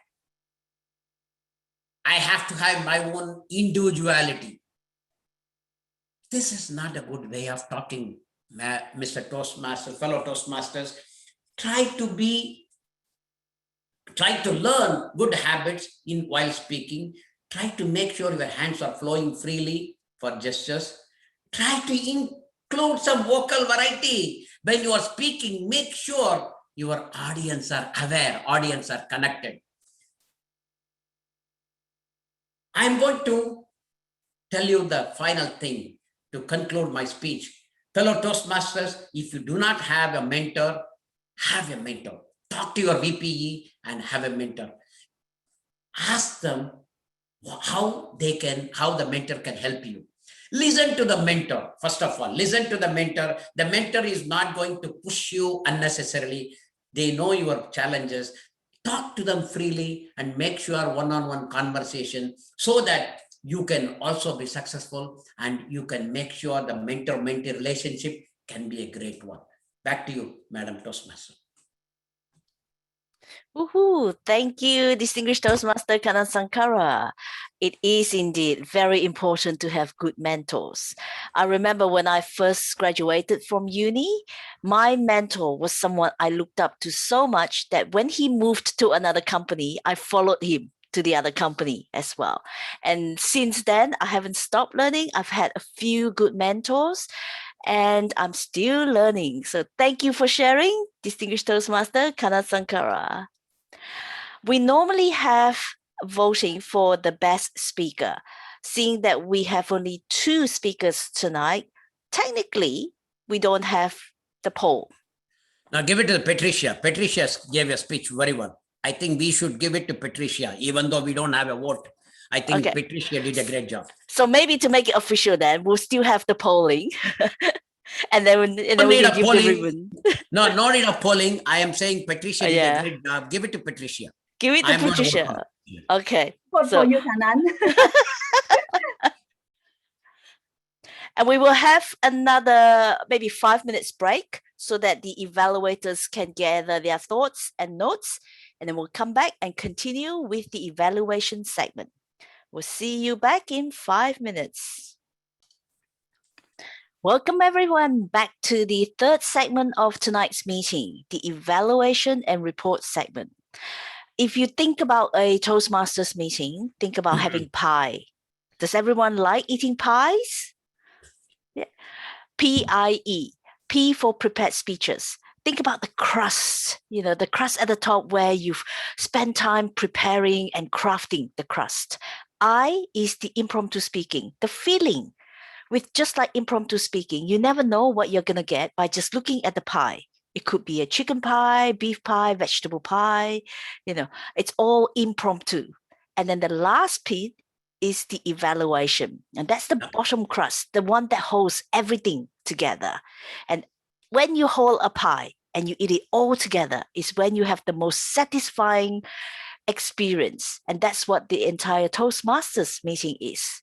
I have to have my own individuality. This is not a good way of talking Mr. Toastmaster, fellow Toastmasters, try to learn good habits in while speaking. Try to make sure your hands are flowing freely for gestures. Try to include some vocal variety. When you are speaking, make sure your audience are aware, audience are connected. I'm going to tell you the final thing to conclude my speech. Fellow Toastmasters, if you do not have a mentor, have a mentor. Talk to your VPE and have a mentor. Ask them how the mentor can help you. Listen to the mentor. First of all, listen to the mentor. The mentor is not going to push you unnecessarily. They know your challenges. Talk to them freely and make sure one-on-one conversation so that you can also be successful and you can make sure the mentor-mentee relationship can be a great one. Back to you, Madam Toastmaster. Woohoo! Thank you, distinguished Toastmaster Kanan Sankara. It is indeed very important to have good mentors. I remember when I first graduated from uni, my mentor was someone I looked up to so much that when he moved to another company, I followed him to the other company as well. And since then, I haven't stopped learning. I've had a few good mentors and I'm still learning. So thank you for sharing, distinguished Toastmaster Kanan Sankara. We normally have voting for the best speaker. Seeing that we have only 2 speakers tonight, technically, we don't have the poll. Now give it to Patricia. Patricia gave a speech very well. I think we should give it to Patricia, even though we don't have a vote. I think Okay. Patricia did a great job. So maybe to make it official then, we'll still have the polling. and then we need can a give polling. the ribbon. No need of polling. I am saying Patricia did Yeah. a great job. Give it to Patricia. Give it to Patricia. Okay. Vote for you, Kanan. And we will have another maybe 5 minutes break so that the evaluators can gather their thoughts and notes. And then we'll come back and continue with the evaluation segment. We'll see you back in 5 minutes. Welcome everyone back to the 3rd segment of tonight's meeting, the evaluation and report segment. If you think about a Toastmasters meeting, think about having pie. Does everyone like eating pies? Yeah. P-I-E, P for prepared speeches. Think about the crust, the crust at the top where you've spent time preparing and crafting the crust. I is the impromptu speaking, the feeling. With just like impromptu speaking, you never know what you're going to get by just looking at the pie. It could be a chicken pie, beef pie, vegetable pie, it's all impromptu. And then the last piece is the evaluation. And that's the bottom crust, the one that holds everything together. And when you hold a pie and you eat it all together is when you have the most satisfying experience. And that's what the entire Toastmasters meeting is,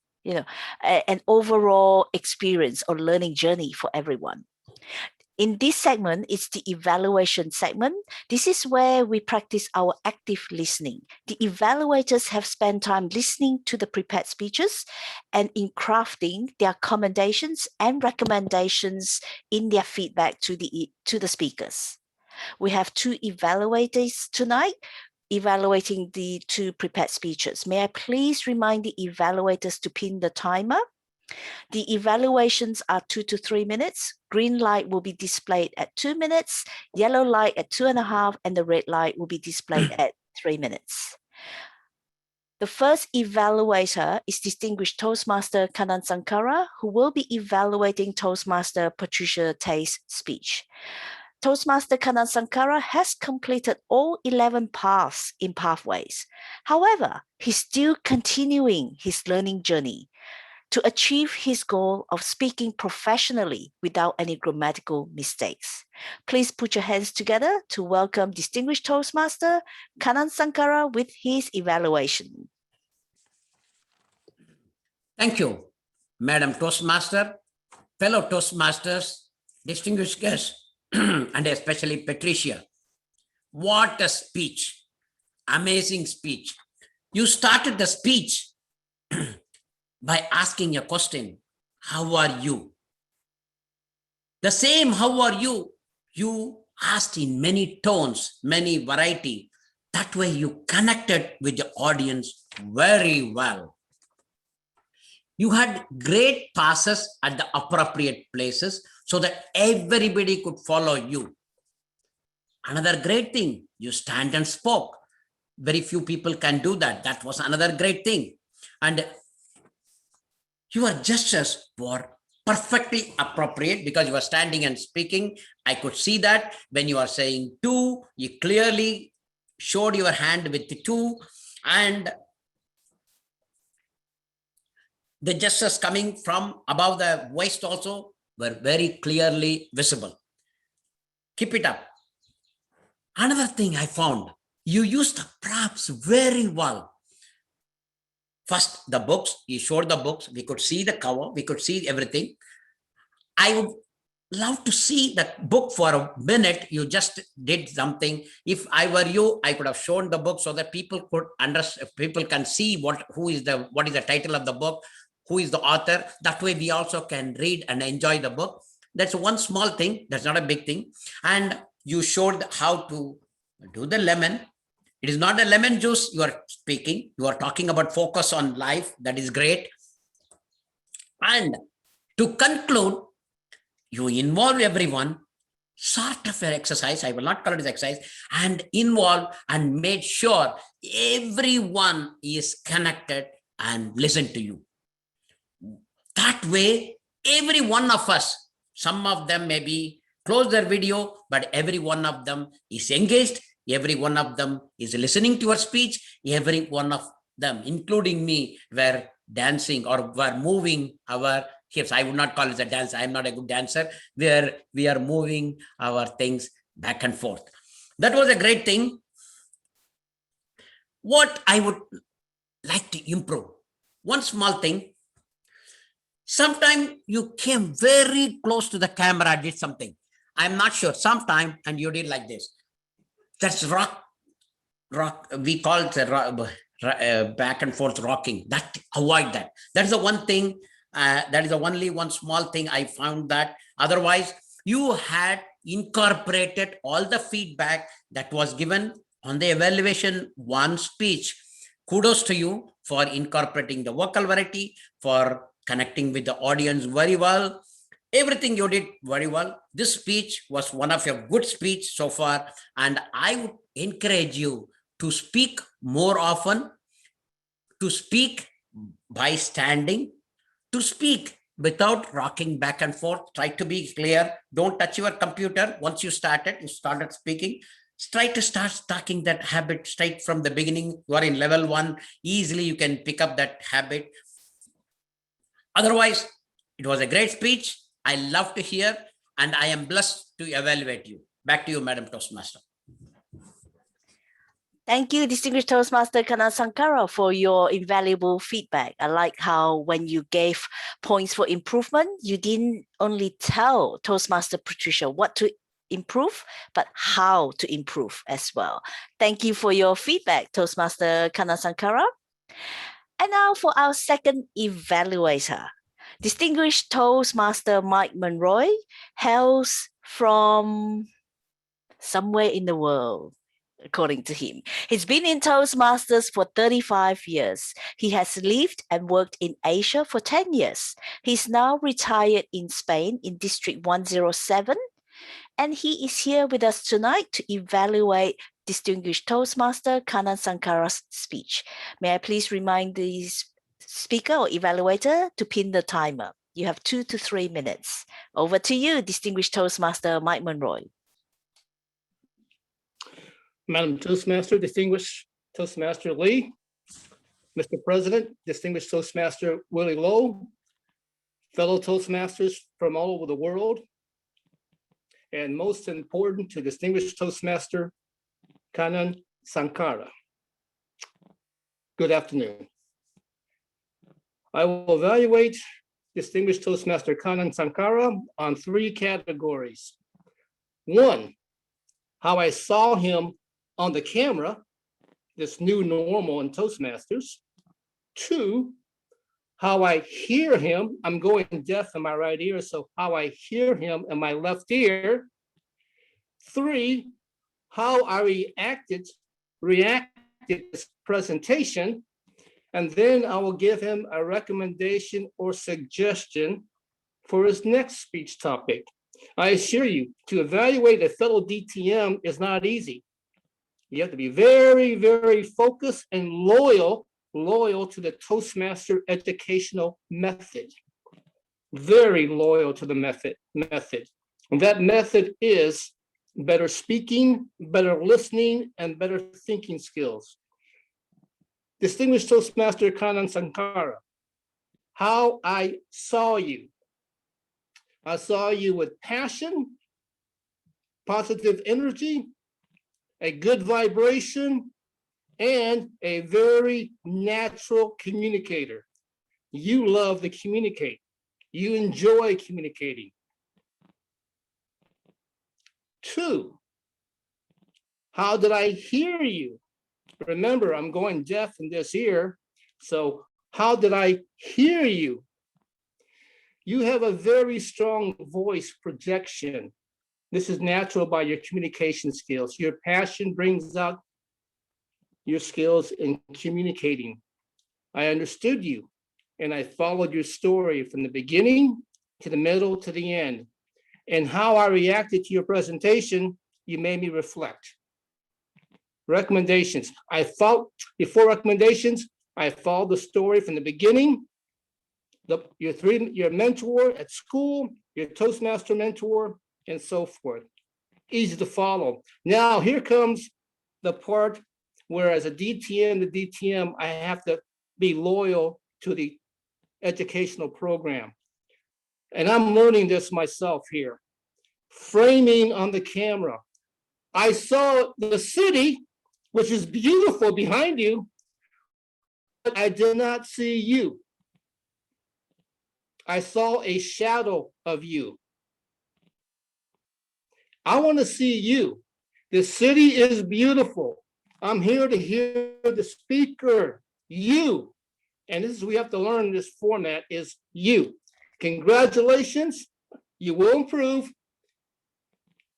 an overall experience or learning journey for everyone. In this segment, it's the evaluation segment. This is where we practice our active listening. The evaluators have spent time listening to the prepared speeches and in crafting their commendations and recommendations in their feedback to the speakers. We have 2 evaluators tonight evaluating the 2 prepared speeches. May I please remind the evaluators to pin the timer? The evaluations are 2 to 3 minutes. Green light will be displayed at 2 minutes, yellow light at 2.5, and the red light will be displayed at 3 minutes. The first evaluator is distinguished Toastmaster Kanan Sankara, who will be evaluating Toastmaster Patricia Tay's speech. Toastmaster Kanan Sankara has completed all 11 paths in Pathways. However, he's still continuing his learning journey to achieve his goal of speaking professionally without any grammatical mistakes. Please put your hands together to welcome distinguished Toastmaster Kanan Sankara with his evaluation. Thank you, Madam Toastmaster, fellow Toastmasters, distinguished guests, and especially Patricia. What a speech. Amazing speech. You started the speech by asking a question, how are you? The same, how are you? You asked in many tones, many variety. That way you connected with the audience very well. You had great passes at the appropriate places so that everybody could follow you. Another great thing, you stand and spoke. Very few people can do that. That was another great thing. And your gestures were perfectly appropriate because you were standing and speaking. I could see that when you are saying two, you clearly showed your hand with the two, and the gestures coming from above the waist also were very clearly visible. Keep it up. Another thing I found, you used the props very well. First, the books, you showed the books, we could see the cover, we could see everything. I would love to see that book for a minute. You just did something. If I were you, I could have shown the book so that people could understand, people can see what is the title of the book, who is the author. That way we also can read and enjoy the book. That's one small thing. That's not a big thing. And you showed how to do the lemon. It is not a lemon juice you are speaking. You are talking about focus on life. That is great. And to conclude, you involve everyone, sort of an exercise. I will not call it as exercise, and involve and made sure everyone is connected and listen to you. That way, every one of us, some of them maybe close their video, but every one of them is engaged. Every one of them is listening to your speech. Every one of them, including me, were dancing or were moving our hips. I would not call it a dance. I am not a good dancer. We are moving our things back and forth. That was a great thing. What I would like to improve, one small thing. Sometime you came very close to the camera, did something. I'm not sure. Sometime, and you did like this. That's rock. We call it back and forth rocking. That avoid that. That is the one thing. That is the only one small thing I found that. Otherwise, you had incorporated all the feedback that was given on the evaluation one speech. Kudos to you for incorporating the vocal variety, for connecting with the audience very well. Everything you did very well. This speech was one of your good speech so far, and I would encourage you to speak more often, to speak by standing, to speak without rocking back and forth. Try to be clear. Don't touch your computer. Once you started speaking, try to start starting that habit straight from the beginning. You are in level 1. Easily you can pick up that habit. Otherwise, it was a great speech. I love to hear, and I am blessed to evaluate you. Back to you, Madam Toastmaster. Thank you, Distinguished Toastmaster Kannan Sankara, for your invaluable feedback. I like how when you gave points for improvement, you didn't only tell Toastmaster Patricia what to improve, but how to improve as well. Thank you for your feedback, Toastmaster Kannan Sankara. And now for our second evaluator. Distinguished Toastmaster Mike Monroy hails from somewhere in the world, according to him. He's been in Toastmasters for 35 years. He has lived and worked in Asia for 10 years. He's now retired in Spain in District 107, and he is here with us tonight to evaluate Distinguished Toastmaster Kannan Sankara's speech. May I please remind the speaker or evaluator to pin the timer. You have 2 to 3 minutes. Over to you, Distinguished Toastmaster Mike Monroy. Madam Toastmaster, Distinguished Toastmaster Lee, Mr. President, Distinguished Toastmaster Willie Lowe, fellow Toastmasters from all over the world, and most important to Distinguished Toastmaster Kannan Sankara. Good afternoon. I will evaluate Distinguished Toastmaster Kannan Sankara on 3 categories. 1, how I saw him on the camera, this new normal in Toastmasters. 2, How I hear him, I'm going deaf in my right ear, so how I hear him in my left ear. 3, how I reacted to this presentation, and then I will give him a recommendation or suggestion for his next speech topic. I assure you, to evaluate a fellow DTM is not easy. You have to be very, very focused and loyal to the Toastmaster educational method. Very loyal to the method. And that method is better speaking, better listening, and better thinking skills. Distinguished Toastmaster Kanan Sankara, how I saw you. I saw you with passion, positive energy, a good vibration, and a very natural communicator. You love to communicate. You enjoy communicating. 2, how did I hear you? Remember, I'm going deaf in this ear, so how did I hear you? You have a very strong voice projection. This is natural by your communication skills. Your passion brings out your skills in communicating. I understood you, and I followed your story from the beginning to the middle to the end. And how I reacted to your presentation, you made me reflect. Recommendations. Before recommendations, I followed the story from the beginning. Your mentor at school, your Toastmaster mentor, and so forth. Easy to follow. Now here comes the part where as a DTM, I have to be loyal to the educational program. And I'm learning this myself here. Framing on the camera. I saw the city, which is beautiful behind you, but I did not see you. I saw a shadow of you. I want to see you. The city is beautiful. I'm here to hear the speaker, you. And this is, we have to learn this format is you. Congratulations, you will improve.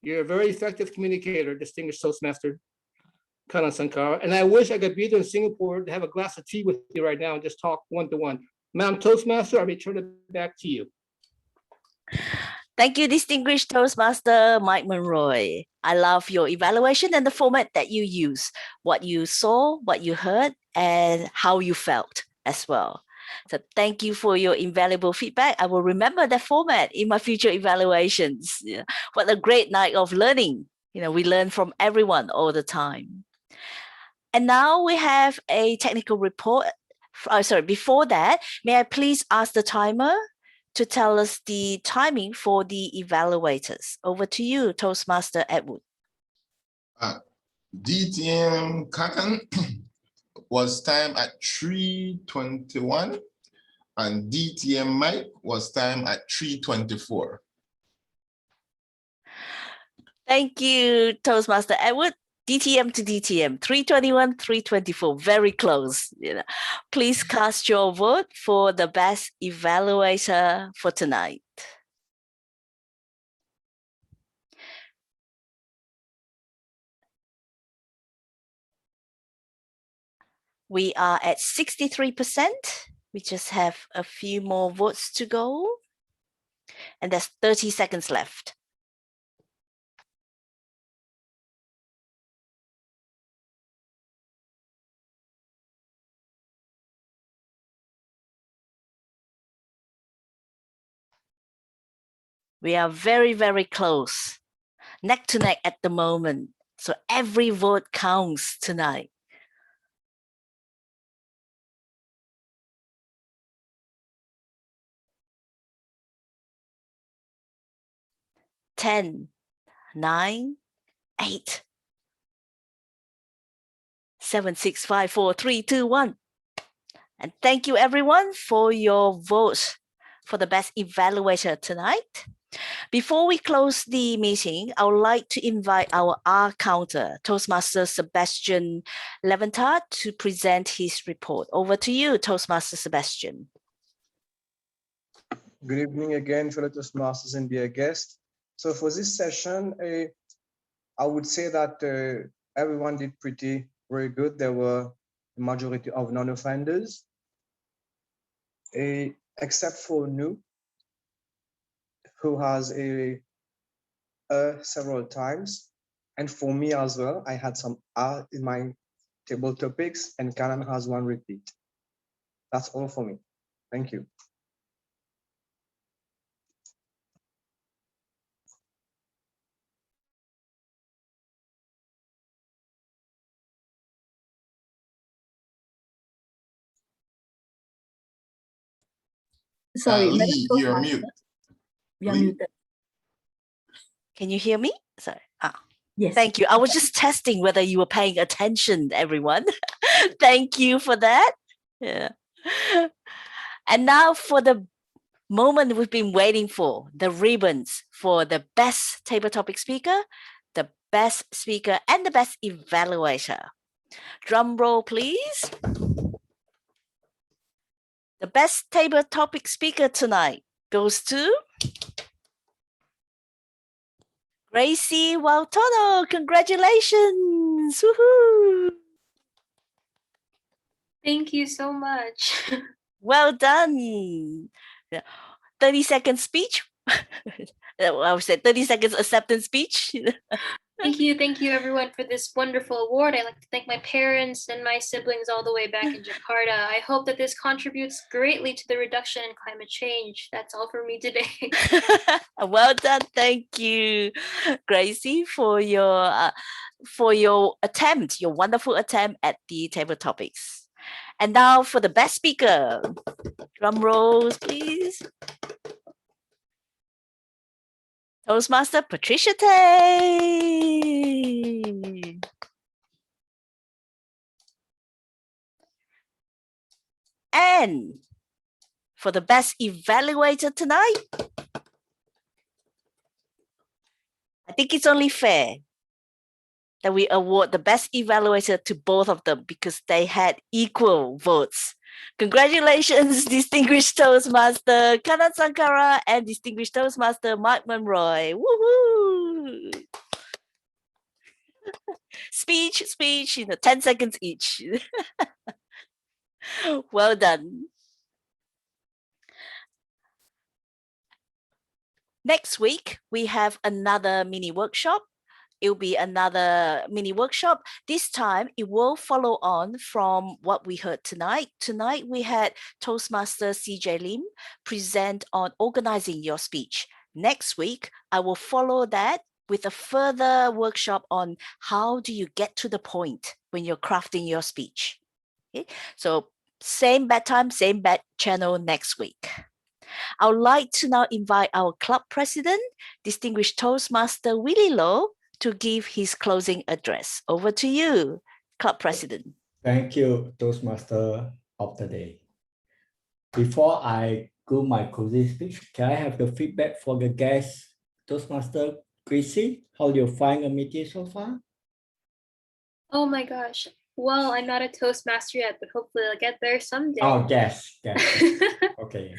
You're a very effective communicator, distinguished Toastmaster Kanan Sankara. And I wish I could be there in Singapore to have a glass of tea with you right now and just talk one-to-one. Madam Toastmaster, I return it back to you. Thank you, distinguished Toastmaster Mike Monroy. I love your evaluation and the format that you use, what you saw, what you heard, and how you felt as well. So thank you for your invaluable feedback. I will remember that format in my future evaluations. Yeah. What a great night of learning. We learn from everyone all the time. And now we have a technical report. Before that, may I please ask the timer to tell us the timing for the evaluators. Over to you, Toastmaster Edward. DTM Kakan was timed at 3:21 and DTM Mike was timed at 3:24. Thank you, Toastmaster Edward. DTM to DTM, 3:21, 3:24, very close. Please cast your vote for the best evaluator for tonight. We are at 63%. We just have a few more votes to go. And there's 30 seconds left. We are very, very close, neck to neck at the moment. So every vote counts tonight. Ten, 9, 8, 7, 6, 5, 4, 3, 2, 1. And thank you everyone for your votes for the best evaluator tonight. Before we close the meeting, I would like to invite our R counter, Toastmaster Sebastian Leventhal, to present his report. Over to you, Toastmaster Sebastian. Good evening again, fellow Toastmasters and dear guests. So for this session, I would say that everyone did very good. There were a majority of non-offenders, except for Nu, who has several times. And for me as well, I had some in my table topics, and Canon has one repeat. That's all for me. Thank you. Sorry, Madam Lee, you're Toastmaster. mute. We are Lee? muted. Can you hear me? Sorry. Yes. Thank you. I was just testing whether you were paying attention, everyone. Thank you for that. Yeah. And now for the moment we've been waiting for, the ribbons for the best table topic speaker, the best speaker, and the best evaluator. Drum roll, please. The best table topic speaker tonight goes to Gracie Waltono. Congratulations. Woohoo. Thank you so much. Well done. 30-second speech. I would say 30 seconds acceptance speech. Thank you everyone for this wonderful award. I'd like to thank my parents and my siblings all the way back in Jakarta. I hope that this contributes greatly to the reduction in climate change. That's all for me today. Well done. Thank you, Gracie, for your attempt, your wonderful attempt at the table topics. And now for the best speaker. Drum rolls, please. Toastmaster Patricia Tay. And for the best evaluator tonight, I think it's only fair that we award the best evaluator to both of them because they had equal votes. Congratulations, Distinguished Toastmaster Kanan Sankara and Distinguished Toastmaster Mark Monroy. Woohoo! Speech, 10 seconds each. Well done. Next week, we have another mini workshop. It will be another mini workshop. This time, it will follow on from what we heard tonight. Tonight, we had Toastmaster CJ Lim present on organizing your speech. Next week, I will follow that with a further workshop on how do you get to the point when you're crafting your speech. Okay? So same bad time, same bad channel next week. I would like to now invite our club president, Distinguished Toastmaster Willie Low, to give his closing address. Over to you, club president. Thank you, Toastmaster of the day. Before I go my closing speech, can I have the feedback for the guest, Toastmaster Gracie? How you find the meeting so far? Oh my gosh. Well, I'm not a Toastmaster yet, but hopefully I'll get there someday. Oh, guest. Okay.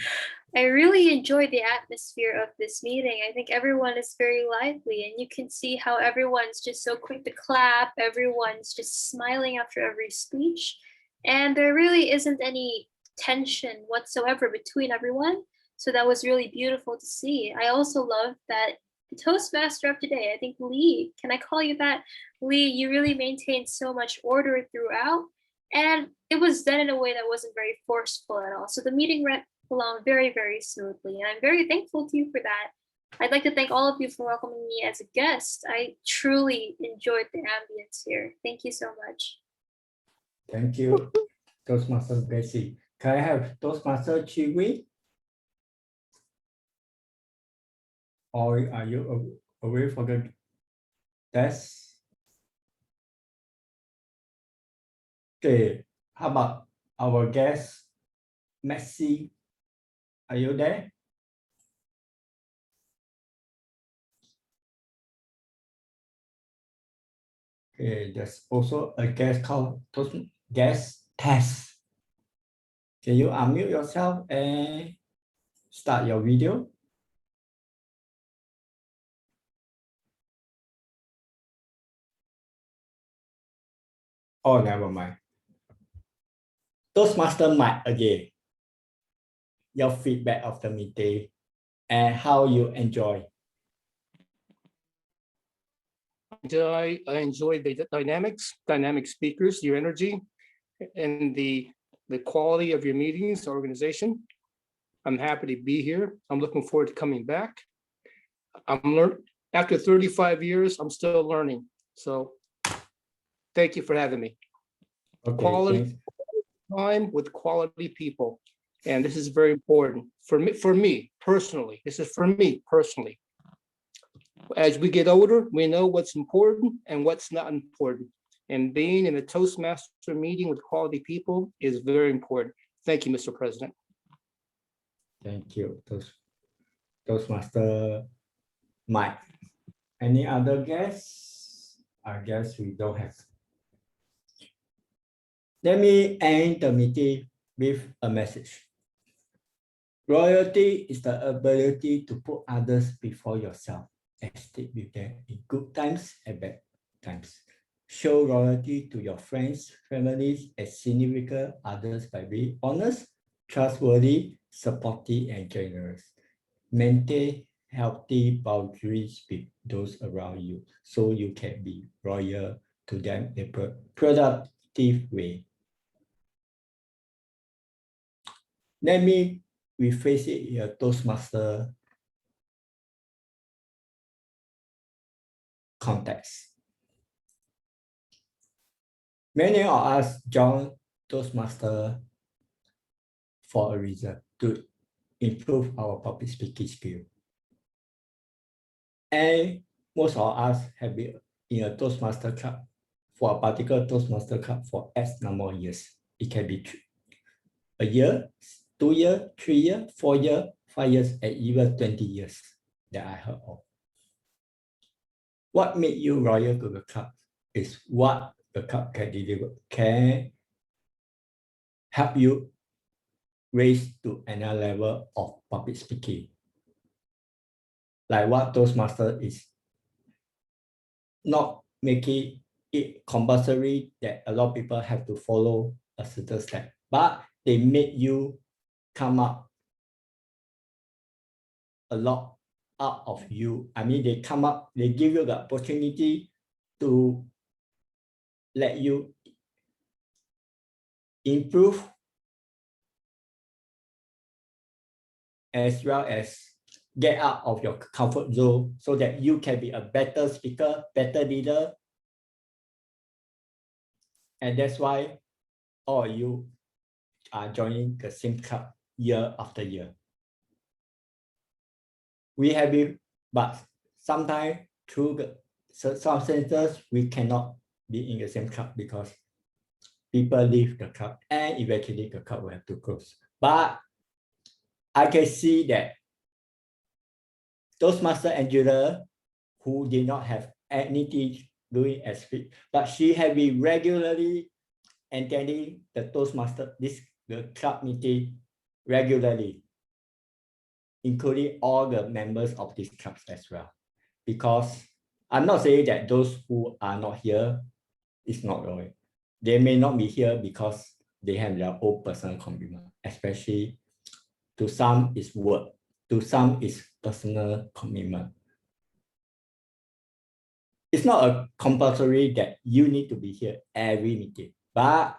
I really enjoyed the atmosphere of this meeting. I think everyone is very lively, and you can see how everyone's just so quick to clap. Everyone's just smiling after every speech. And there really isn't any tension whatsoever between everyone. So that was really beautiful to see. I also love that the Toastmaster of today, I think Lee, can I call you that? Lee, you really maintained so much order throughout. And it was done in a way that wasn't very forceful at all. So the meeting went along very, very smoothly. And I'm very thankful to you for that. I'd like to thank all of you for welcoming me as a guest. I truly enjoyed the ambience here. Thank you so much. Thank you, Toastmaster Gracie. Can I have Toastmaster Chiwi? Or are you away for the test? Okay, how about our guest, Messi? Are you there? Okay, there's also a guest called guest test. Can you unmute yourself and start your video. Oh, never mind. Toastmaster mic again. Your feedback of the meeting and how you enjoy. I enjoy the dynamic speakers, your energy, and the quality of your meetings, organization. I'm happy to be here. I'm looking forward to coming back. After 35 years, I'm still learning. So thank you for having me. Okay, Quality thanks. time with quality people. And this is very important for me personally. This is for me personally. As we get older, we know what's important and what's not important. And being in a Toastmaster meeting with quality people is very important. Thank you, Mr. President. Thank you, Toastmaster Mike. Any other guests? I guess we don't have. Let me end the meeting with a message. Loyalty is the ability to put others before yourself and stick with them in good times and bad times. Show loyalty to your friends, families, and significant others by being honest, trustworthy, supportive, and generous. Maintain healthy boundaries with those around you so you can be loyal to them in a productive way. Let me rephrase it in a Toastmaster context. Many of us join Toastmaster for a reason, to improve our public speaking skill. And most of us have been in a Toastmaster club for a particular Toastmaster club for X number of years. It can be a year, 2 years, 3 years, 4 years, 5 years, and even 20 years that I heard of. What made you loyal to the club is what the club can deliver, can help you raise to another level of public speaking. Like what Toastmaster is not making it compulsory that a lot of people have to follow a certain step, but they make you come up a lot out of you. I mean, they come up, they give you the opportunity to let you improve as well as get out of your comfort zone so that you can be a better speaker, better leader. And that's why all you are joining the same club year after year. We have been, but sometimes through the circumstances, we cannot be in the same club because people leave the club and eventually the club will have to close. But I can see that Toastmaster Angela, who did not have anything doing as speak, but she had been regularly attending the Toastmaster, the club meeting regularly, including all the members of these clubs as well. Because I'm not saying that those who are not here is not loyal. They may not be here because they have their own personal commitment, especially to some is work, to some is personal commitment. It's not a compulsory that you need to be here every meeting, but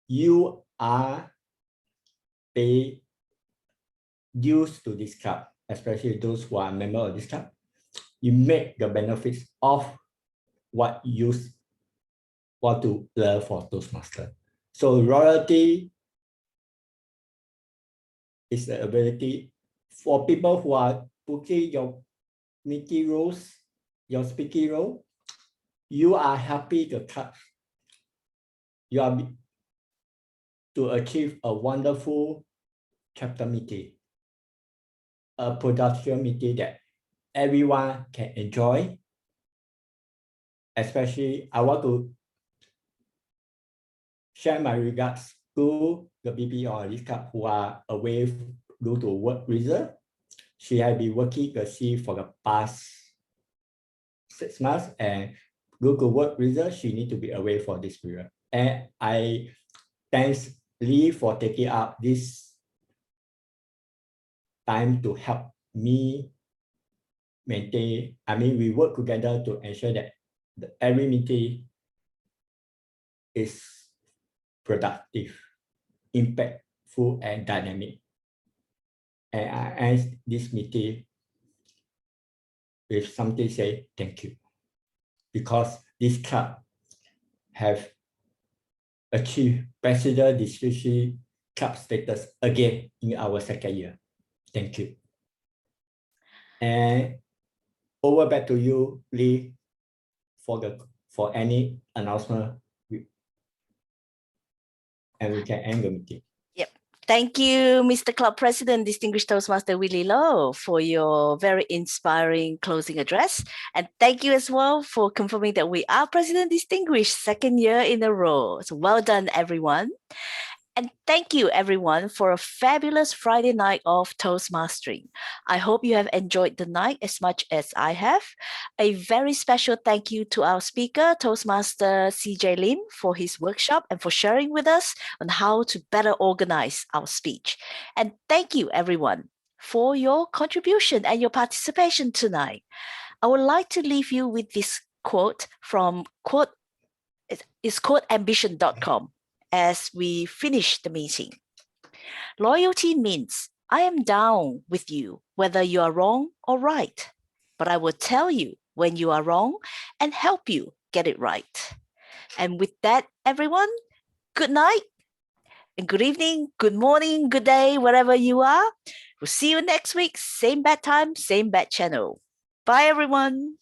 you are paid dues to this club, especially those who are members of this club. You make the benefits of what you want to learn for Toastmaster. So loyalty is the ability for people who are booking your meeting roles, your speaking role. You are happy the club. You are to achieve a wonderful chapter meeting, a production meeting that everyone can enjoy. Especially, I want to share my regards to the BP or this club who are away due to work reason. She has been working the sea for the past 6 months, and due to work reason, she need to be away for this period. And I thanks Lee for taking up this time to help me maintain. I mean, we work together to ensure that every meeting is productive, impactful, and dynamic. And I end this meeting with something say thank you, because this club have achieved President Distinguished Club status again in our second year. Thank you. And over back to you, Lee, for any announcement, and we can end the meeting. Yep. Thank you, Mr. Club President, Distinguished Toastmaster Willie Low, for your very inspiring closing address. And thank you as well for confirming that we are President Distinguished second year in a row. So well done, everyone. And thank you, everyone, for a fabulous Friday night of Toastmastering. I hope you have enjoyed the night as much as I have. A very special thank you to our speaker, Toastmaster CJ Lim, for his workshop and for sharing with us on how to better organize our speech. And thank you, everyone, for your contribution and your participation tonight. I would like to leave you with this quote from quoteambition.com. As we finish the meeting. Loyalty means I am down with you, whether you are wrong or right, but I will tell you when you are wrong and help you get it right. And with that, everyone, good night and good evening, good morning, good day, wherever you are. We'll see you next week, same bad time, same bad channel. Bye, everyone.